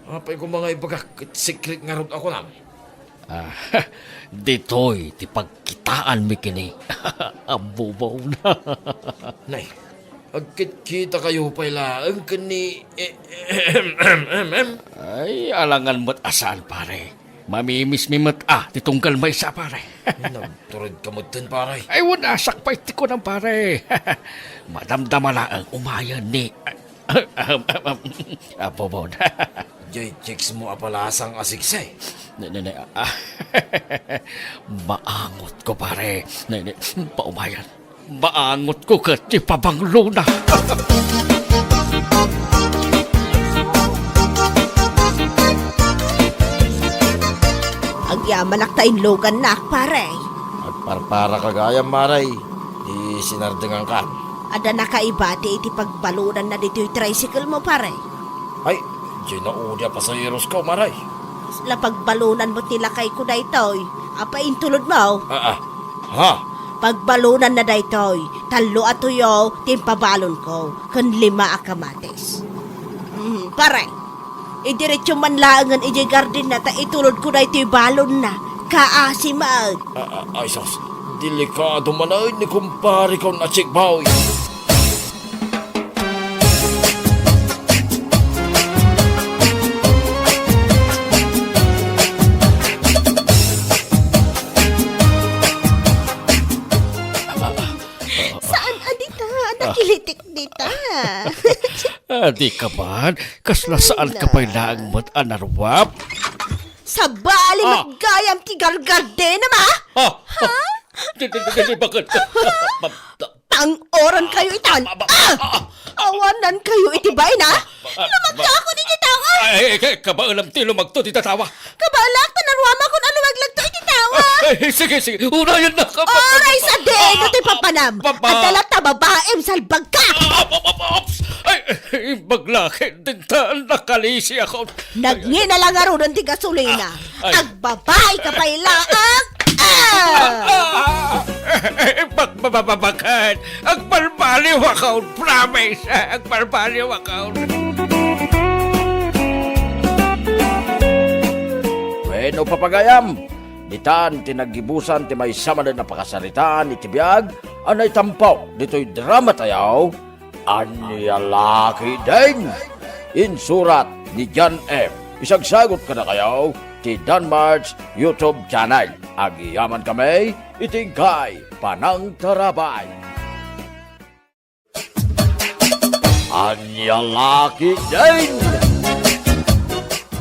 Apay ko mga ibagak, secret nga rin ako na. Dito'y ti pagkitaan mi kini. Abubaw na. Nay, agkit kita kayo pala, ang kani... Ay, alangan mo't asaan, pare. Mamimis mi mo't titunggal may isa, pare. Nagturid ka mo din, paray. Ay, wala, sakpay ti ko ng pare. Madamdama na ang umayan ni... Abubaw na. Jay, chicks mo apalasang asiksay. Maangot ko, pare. Paumayan. Maangot ko ka ti pabanglo na. Agyaman naktain logan nak, pare. At parpara kagayam, maray. Di sinardengan ka. Ada nakaibati iti pagbalunan na dito'y tricycle mo, pare. Ay, jay naudya pa sa heroes ko, maray. La pagbalunan mo tila kay ko daytoy. Apa intulod mo? Ha? Pagbalunan na daytoy, talo at tuyo, timpabalon ko, kun 5 akamates. Pare, idiretso man laangan iji garden na ta itulod ko daytoy balon na, kaasimag. Ay, sos. Delikado man ay ni kumpari ko na chikbaw. Saan adita? Nakilitik dita. Di ka man, kasla saan ka pa'y laang mo't anarwap? Sa bali maggayam ti gargarden na ma? Di bakit? Pang-oran kayo itan. Awanan kayo itibay na. Lumagta ako ni titawa. Ay, kabaalam ti lumagto ti tatawa. Kabalak, tanarwama kung aluwaglag to ititawa. Ay, sige, unayan na ka. Oray sa den, ito'y papanam. Papa. At dalat na babaem salbag ka. Ops! Ay, maglaki din ta, nakalisi ako. Nagngina lang aro ng gasolina. Ay. Agbabay ka pa ilaang. Pagbababakan, ang palbaliw account, promise, ang palbaliw account. Bueno, papagayam. Ditan, tinagibusan, ti may sama na napakasaritaan, itibiyag, anay tampaw, dito'y drama tayaw, anyalaki din. Insurat ni John M. Isagsagot ka na kayaw, ti Danmar's YouTube channel. Agiyaman kami, itingkay, panang tarabay. Anyalaki din.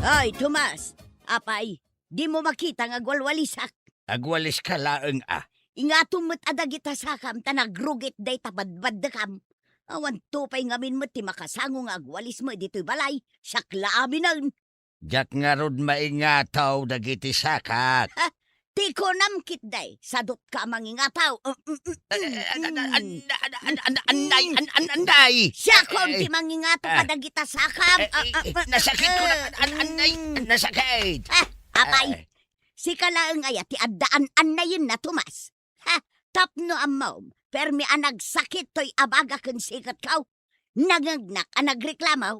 Ay, Tomas, apay, di mo makita nga gwalwalisak. Agwalis ka laang Ingatom mo't adagita sakam, ta nagrugit day tabadbad da kam. Awan tupay ngamin mo ti makasango nga agwalis mo dito'y balay. Sakla amin nun. Jak nga rod maingataw dagiti sakak. Ti ko namkit day. Sadot ka mangingataw. Anday! Siya kom ti mangingataw kadagita sakam. Nasakit ko na, anday! Nasakit! Apay, si kalaang aya ti addaan anayin na tumas. Tapno amaw, permi anag sakit to'y abaga kun sikat kaw. Nagagnak anag reklamaw,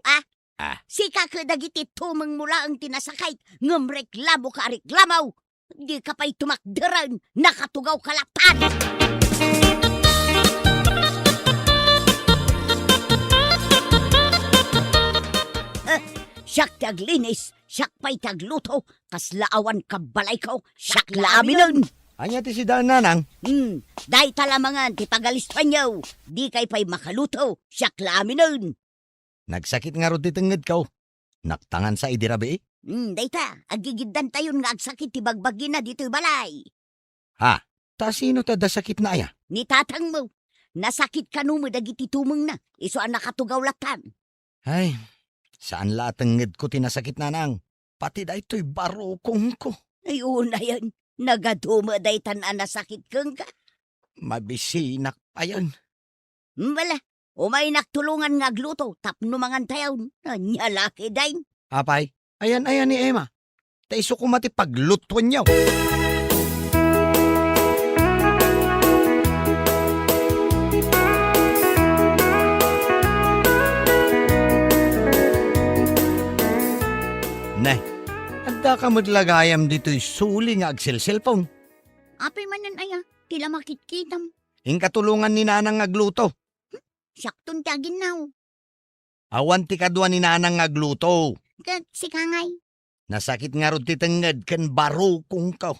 Sika ka dagiti tumang mula ang tinasakay, ngam reklamo ka reklamaw. Di ka pa'y tumakdaran, nakatugaw kalatan. Siyak taglinis, siyak pa'y tagluto, kaslaawan kabalay ko, siyak laminan. Anya ti si daan nanang. Dahi talamangan ti pagalispan niyo, di kay pa'y makaluto, siyak laminan. Nagsakit nga rod ti tenged kaw. Naktangan sa idirabi. Dahi ta, agigiddan tayon nga agsakit ti bagbagi na dito'y balay. Ha? Ta sino ta da sakit na aya? Ni tatang mo, nasakit ka mo dagiti tumeng na, iso ang nakatugaw latan. Ay, saan la tenged ko tinasakit nanang? Pati da ito'y barokong ko. Ay una yan, nagaduma dahi tanan nasakit kang ka. Mabisinak pa yan. Wala, umay naktulungan nga agluto, tapno mangan tayaw, nyalaki dahin. Apay, ayan ni Emma. Taiso ko mati paglutuan niyo. Nay, adda ka maglagayam dito'y suli nga agsel cellphone. Apay manan aya, tila makitkitam. Ing katulungan ni nanang agluto. Sakton tagin now. Awan ti kadwa ni nanang agluto. Kat si kangay, Nasakit nga rod ti tenged ken barokong ka.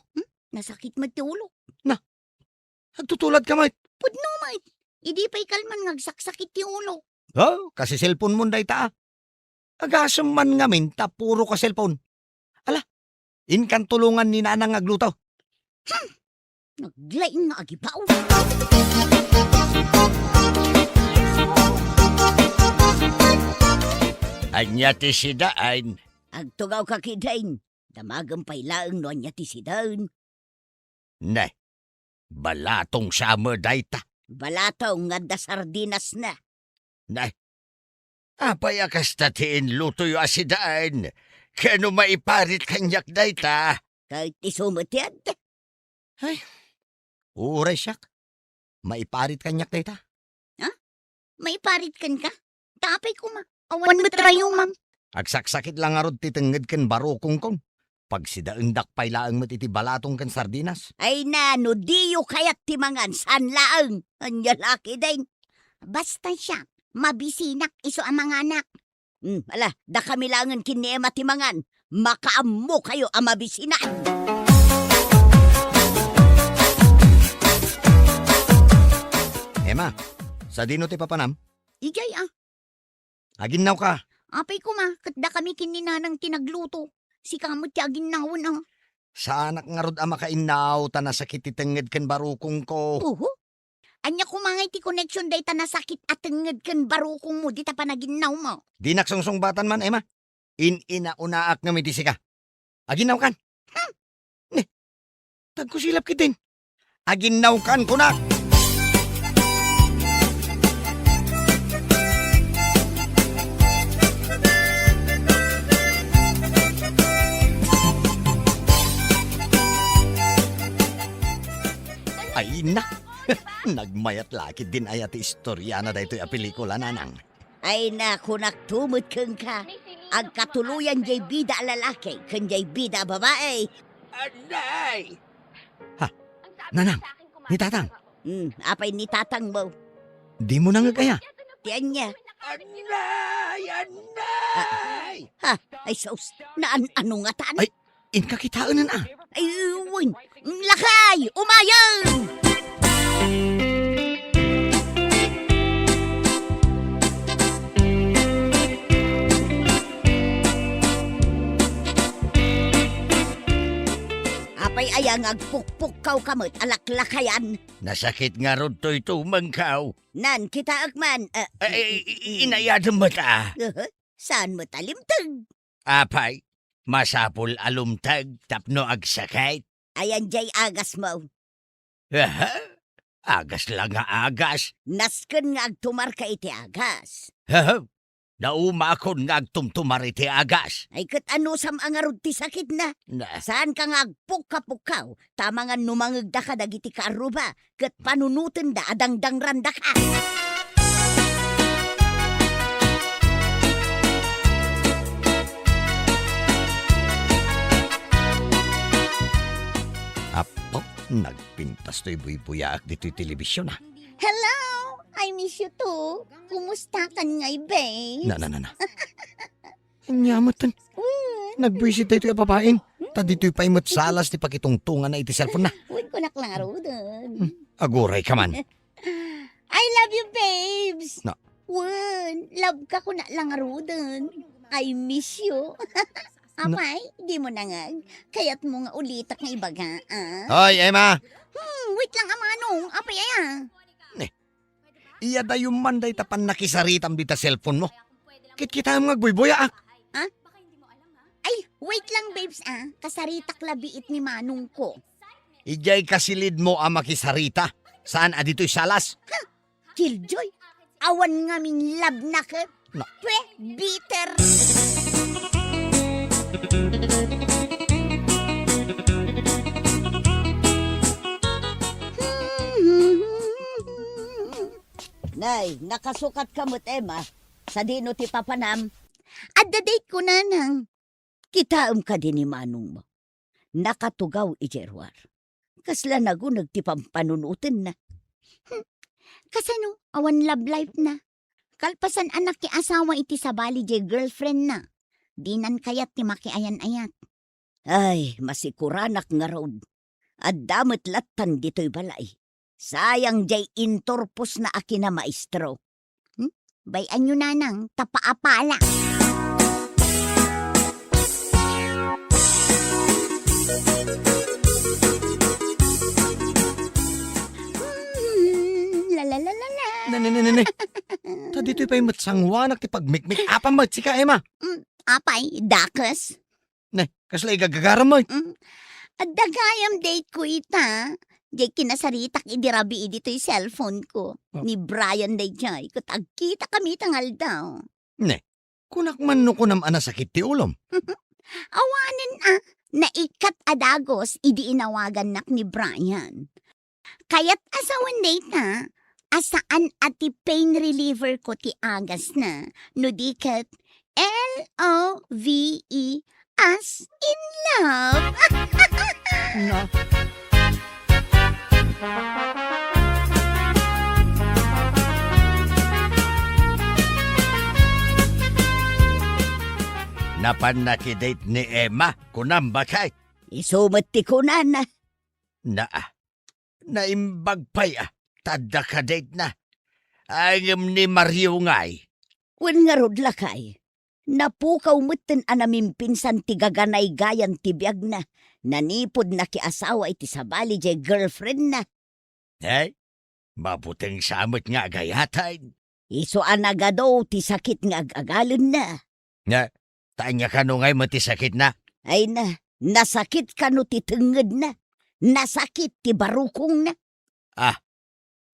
nasakit magtulo. Agtutulad ka may. Pudno may, idi pa'y kalman ngagsaksakit ti ulo. Oh, kasi cellphone mo day ta. Agasam man nga min, ta puro ka cellphone. Ala, inkan tulungan ni nanang agluto. Naglaing nga agibaw. Anya ti si daan. Agtugaw ka kidain, damagang pa'y laang no anya ti sidain. Nay, balatong summer dayta. Balataw nga da sardinas na. Nay, apay akasta tiin lutoy asidaan. Kano maiparit kanyak dayta. Kahit isumutid. Uray siyak. Maiparit kanyak day ta. May parit kan ka? Tapay ko ma. Awan mo trayo, ma'am. Agsaksakit lang nga rod ti tenged ken barokong kong. Pag sidaang dakpay laang matiti balatong ken sardinas. Ay na, no diyo kayat timangan san laang. Anya laki din. Basta siya, mabisinak iso ang mga anak. Ala, da kami langan kinema timangan. Makaammo kayo ang mabisinak. Emma, sa dino ti papanam? Igay Aginaw ka. apay ko ma, kat da kami kininanang tinagluto. Si kamot tiyagin na Sa anak nga rod ama kainaw ta nasakit ti tenged ken barokong ko. Uho. Anya kumangay ti connection day ta nasakit at tenged kan barukong mo, di ta panaginaw mo. Di naksongsong batan man, Emma. Unaak nga mitisi ka. Aginaw kan. Ne, tagkusilap kitin. Aginaw kan kunak. Ay na. Nagmayat lakit din ayat istorya na daytoy a pelikula nanang. Ay na, kunak tumot kang ka. Ag katuluyan jay bida lalaki, kan jay bida babae. Anay! Nanang, ni tatang, Apay ni tatang mo. di mo nangagaya. Tiyan niya. Anay! Anay! Ay sos, ano nga taan? Ay, inkakitaan na. Ay, uwin. Lakay! Umayan! Apay ayag Basta ngagpukpukaw kamot alaklakayan. Nasakit nga ron to'y tumangkaw. Nan kita agman. Inayad mo ta. Saan mo talimtag? Apay, masapul alumtag tapno agsakit. Ayan jay agas mo. Aha, agas lang nga agas. Nasken nga agtumar ka iti agas. Haha, nauma akon nga agtumtumar iti agas. Ay kat ano sam angarod ti sakit na. Na, Saan ka nga agpukapukaw? Tama nga numangagda ka dagiti kaaruba. Kat panunutin da adangdang randa ka. apo, nagpintas to'y buy-buyaak dito'y telebisyon ah. Hello! I miss you too. Kumusta ka ngay, babe? Na. Anyamot tan. Nagbuisit tayo ito'y babaeng. Ta dito'y paimot salas ti pakitungtungan na iti cellphone na. Huwag ko naklaro dun. Aguray ka man. I love you, babes! Na. Wen, love ka ko na lang dun. I miss you. Apay, di mo nangag. Kaya't mo nga ulitak nga ibaga, ah? Hoy, Emma! Wait lang, amanong. Apay, ah. Iya da yung manday tapan nakisaritam dita cellphone mo. Kit-kita mo ngagbuy-buyaak. Ay, wait lang, babes, ah. Kasaritak labiit ni manong ko. Ijay kasilid mo ang makisarita. Saan adito'y salas? Killjoy, awan nga min love na ka. Na. Pwe, bitter. Nay, nakasukat ka mo't Emma. Sa dino ti papanam. At the date ko na nang. Kitaam ka din ni manong mo. Nakatugaw ijerwar. Kasla nagunag ti pampanunutin na. Kasano, awan love life na. Kalpasan anak ti asawa iti sabali di girlfriend na. Dinan kayat ti makiayan-ayat. Ay, masikuranak nga road. At damat latan dito'y balay. Sayang jay intorpos na aki na maestro. Bayan nyo nanang, tapaapala. Lalalala. Nanay. Ta dito'y paimot sangwanak ti pagmikmik. Apa magsika, Emma? Apay, dakas. Ne, kasla igagagaram mo. At dagayam date ko ita. Di kinasaritak idirabi dito'y cellphone ko. Ni Brian day jay. Kut agkita kami tangal daw. Ne, kunak man no kunam anasakit ti ulom. Awanin naikat adagos idi inawagan nak ni Brian. Kaya't asawan date na. Asaan ati pain reliever ko ti agas na. No dikat LOVE as in love. Na. napanakidate ni Emma, kunam bakay. Isumat ti kunan na. Naimbag pa'y tadda ka date na. Ayam ni Mario ngay. Wen nga rod lakay. Napukaw mutten anamim pinsan ti gaganay gayan ti biag na. Nanipod na ki asawa iti sabali jay girlfriend na. Mabuting samot nga gayatay. Iso anagado ti sakit nga agagalon na. Tanya ka no ngay matisakit na. Ay na, nasakit ka no ti tenged na. Nasakit ti barukong na.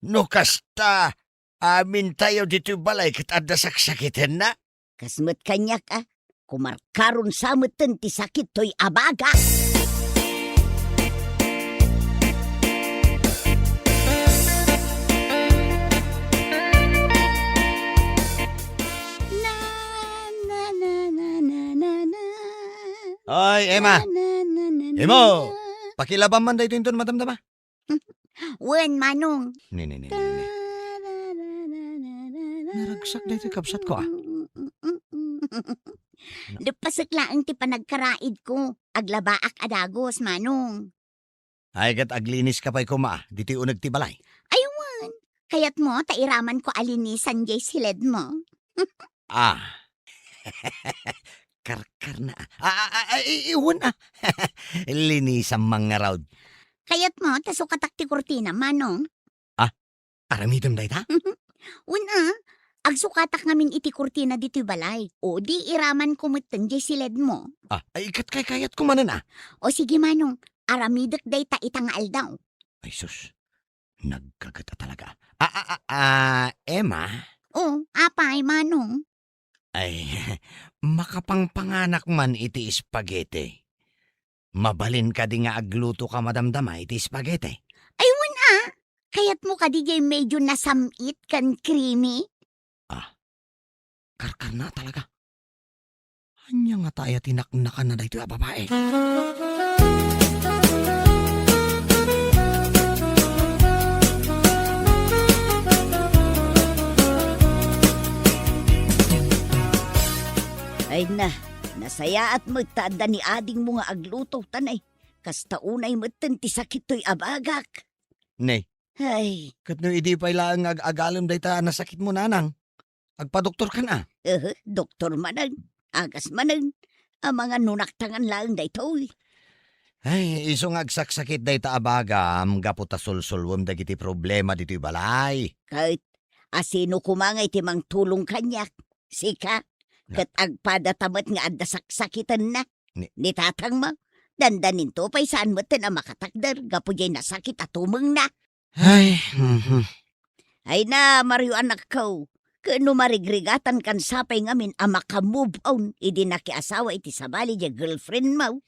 No kasta, amin tayo dito balay kat adda saksakitin na. Kasmet kanyak kumarkaron samutten ti sakit to'y abaga. Hoy, Emma! Emo! Pakilaban man dahito yung madamdama. Wen manong. Ni. Naragsak dahito yung kapsat ko Lupasak lang ti panagkaraid ko. Aglabaak adagos, manong. Ay kat aglinis ka pa'y kuma, dito yung unag ti balay. Aywan. Kayat mo, tairaman ko alinisan jay silid mo. Karkar na. Iwan Linisan mga raud. Kayat mo, taso katakti kurtina, manong. Aramidom dayta? Una, agsukatak ngamin iti kurtina dito'y balay. O di iraman kumutan di silid mo. Ay ikat kay kayat ko manan O sige manong, aramidak dayta itangal daw. Ay sus, nagkagata talaga. Emma? O, apay manong. Ay, makapangpanganak man iti spaghetti. Mabalin ka di nga agluto ka madamdama iti spaghetti. Ay, wala. Kayat mo ka di medyo nasamit kan creamy. Karkar na talaga. Anya nga tayo tinaknakan na dito babae. Ay na, nasaya at magtaanda ni ading mo nga agluto tanay. Kasta unay matanti sakit to'y abagak. Nay, Ay, kat no idi pa ilang agalim dayta nasakit mo nanang. Agpa-doktor ka na. doktor manan, agas manan. Ang mga nunaktangan lang daytoy. Ay, isong agsaksakit dayta abagam, gaputa sulsulwam dagiti problema dito'y balay. Kahit asino kumangay timang tulong kanyak. Sika, kat agpadatamat nga adda saksakitan na. Nitatang mo, dandanin to pa'y saan mo na makatakdar, gapo jay nasakit at tumang na. Ay, Ay na, Mario anak ko. Kano marigrigatan kan sapay ngamin ang makamove on, idi nakiasawa iti sabali di girlfriend mo.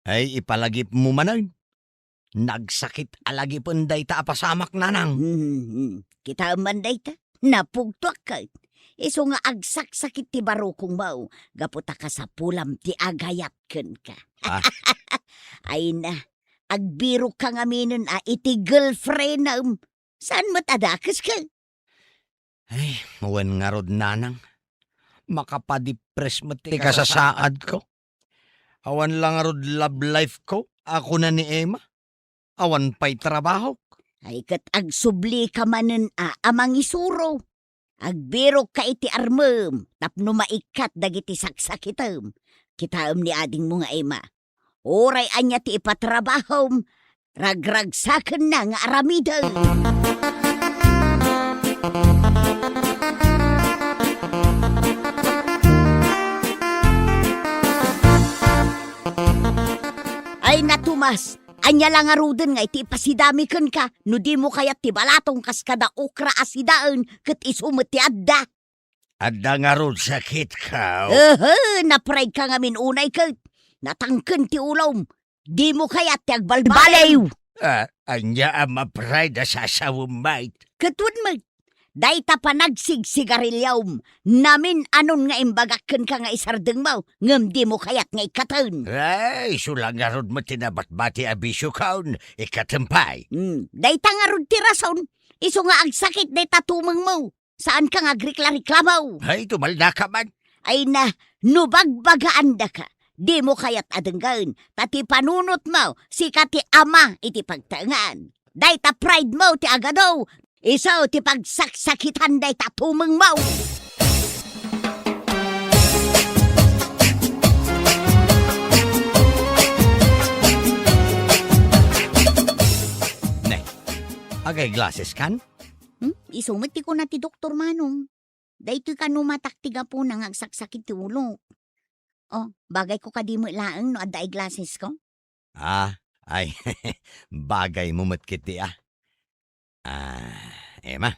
ay ipalagip mo manan. Nagsakit alagipon dayta apasamak nanang. Kita man dayta, napugtuak ka. Iso nga agsak-sakit ti barukong mo, gaputa ka sa pulam ti agayat ken ka. Ay na, agbiro ka nga minun iti girlfriend na saan matadakas ka? Ay, wen nga rod nanang. Makapadipres mo ti kasasaad ko. Awan lang rod love life ko. Ako na ni Emma. Awan pa'y trabaho. Ay kat agsubli ka manen amang isuro. Agbiro ka iti armem, tapno maikat dagiti saksakitem. Kitaem ni ading mo nga Emma. Oray anya ti ipatrabahom, ragragsaken na nga aramidem. Ay natumas, anya lang aruden nga iti pasidami ken ka, no di mo kayat ti balatong kaskada okra asidaan, ket isumot ti adda. Adda nga ron sakit ka. Napride ka nga min unay ket, natangken ti ulom, di mo kayat ti agbalbalaw. Anya ang mapride sa sawumait. Ketun mo, dayta pa nagsigsigarilyaw, namin anon nga imbagakken ka nga isardeng mo, ngem di mo kayat nga ikatan. Ay, sulang nga ron mo tinabat-bati abisyo kaon, ikatempay. Dayta nga ron ti rason, iso nga agsakit dayta tumeng mo, saan ka nga grikla-reklamaw? Ay, tumalda ka man. Ay na, nubagbagaan da ka. Di mo kayat adenggan, tati panunot mo, si kati ama iti pagtangan. Dayta pride mo ti agadaw, isaw ti pagsaksakitan dayta tumeng mo. Nay, agay glasses kan? Isumit ti ko na ti Doktor Manong. Daytoy ka numataktiga po nang agsaksakit ti ulo. Oh, bagay ko kadimo laeng no adda ay glasses ko. Ay, bagay mo matkit di Emma,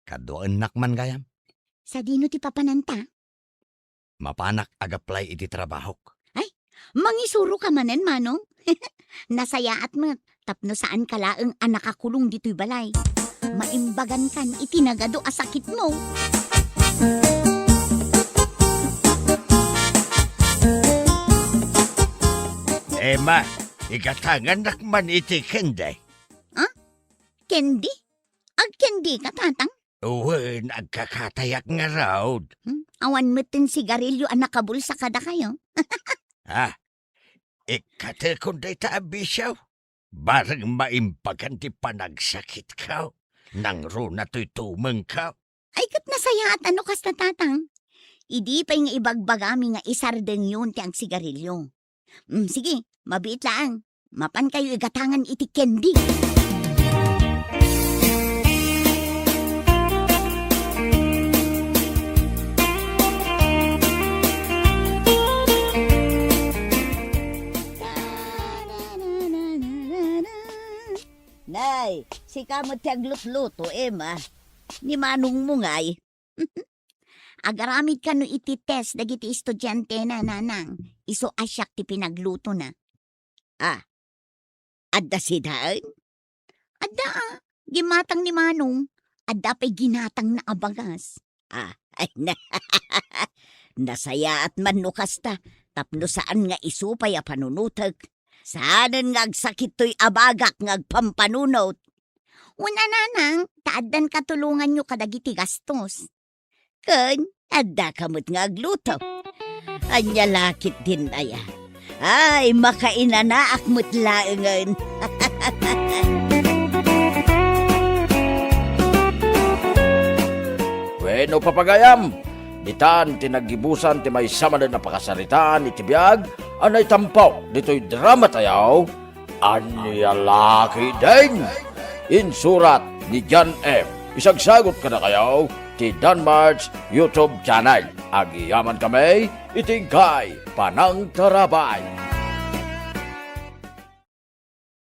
kadoan nakman gayam. Sa dino ti papananta? Mapanak agaplay iti trabahok. Mangisuro ka manen, Manong. Nasaya at tapno saan ka laeng anakakulong dito'y balay. Maimbagan kan itinagado asakit mo. Emma, ikatangan nakman iti kende. Candy? Ag candy ka, tatang? Uwe, nagkakatayak nga raw. Awan moten sigarilyo ang nakabulsa kada kayo. Ikate kunday ta abisyaw. Barang maimbagan ti panagsakit ka. Nang runa to'y tumeng ka. Ay kat nasaya at ano kas na tatang? Idi pa nga ibagbagami nga isardeng yun ti ang sigarilyo. Sige, mabiit lang. Mapan kayo igatangan iti candy. Nay, si kamot taglut-luto, Emma. Ni manong mo ngay. Agaramid ka no iti test dagiti estudyante na nanang. Iso asyak ti pinagluto na. Adda si daan? Adda gimatang ni manong. Adda pa'y ginatang na abagas. Ay na. Nasaya at manukas ta. Tapno saan nga iso pa'y panunutag. Saanan nga agsakit to'y abagak nga agpampanunot. Una nanang, taaddan katulungan nyo kadagiti gastos. Kun, adda kamot nga agluto. Anya lakit din aya. Ay, makainanaak mo't laengan. Bueno, papagayam, ditan tinagibusan ti may sama na pakasaritaan iti biyag, anay tampaw, dito'y drama tayaw, anya laki din. Insurat ni John M. Isagsagot ka na kayaw, ti Danmar's YouTube channel. Agiyaman kami, itingkay, panang tarabay.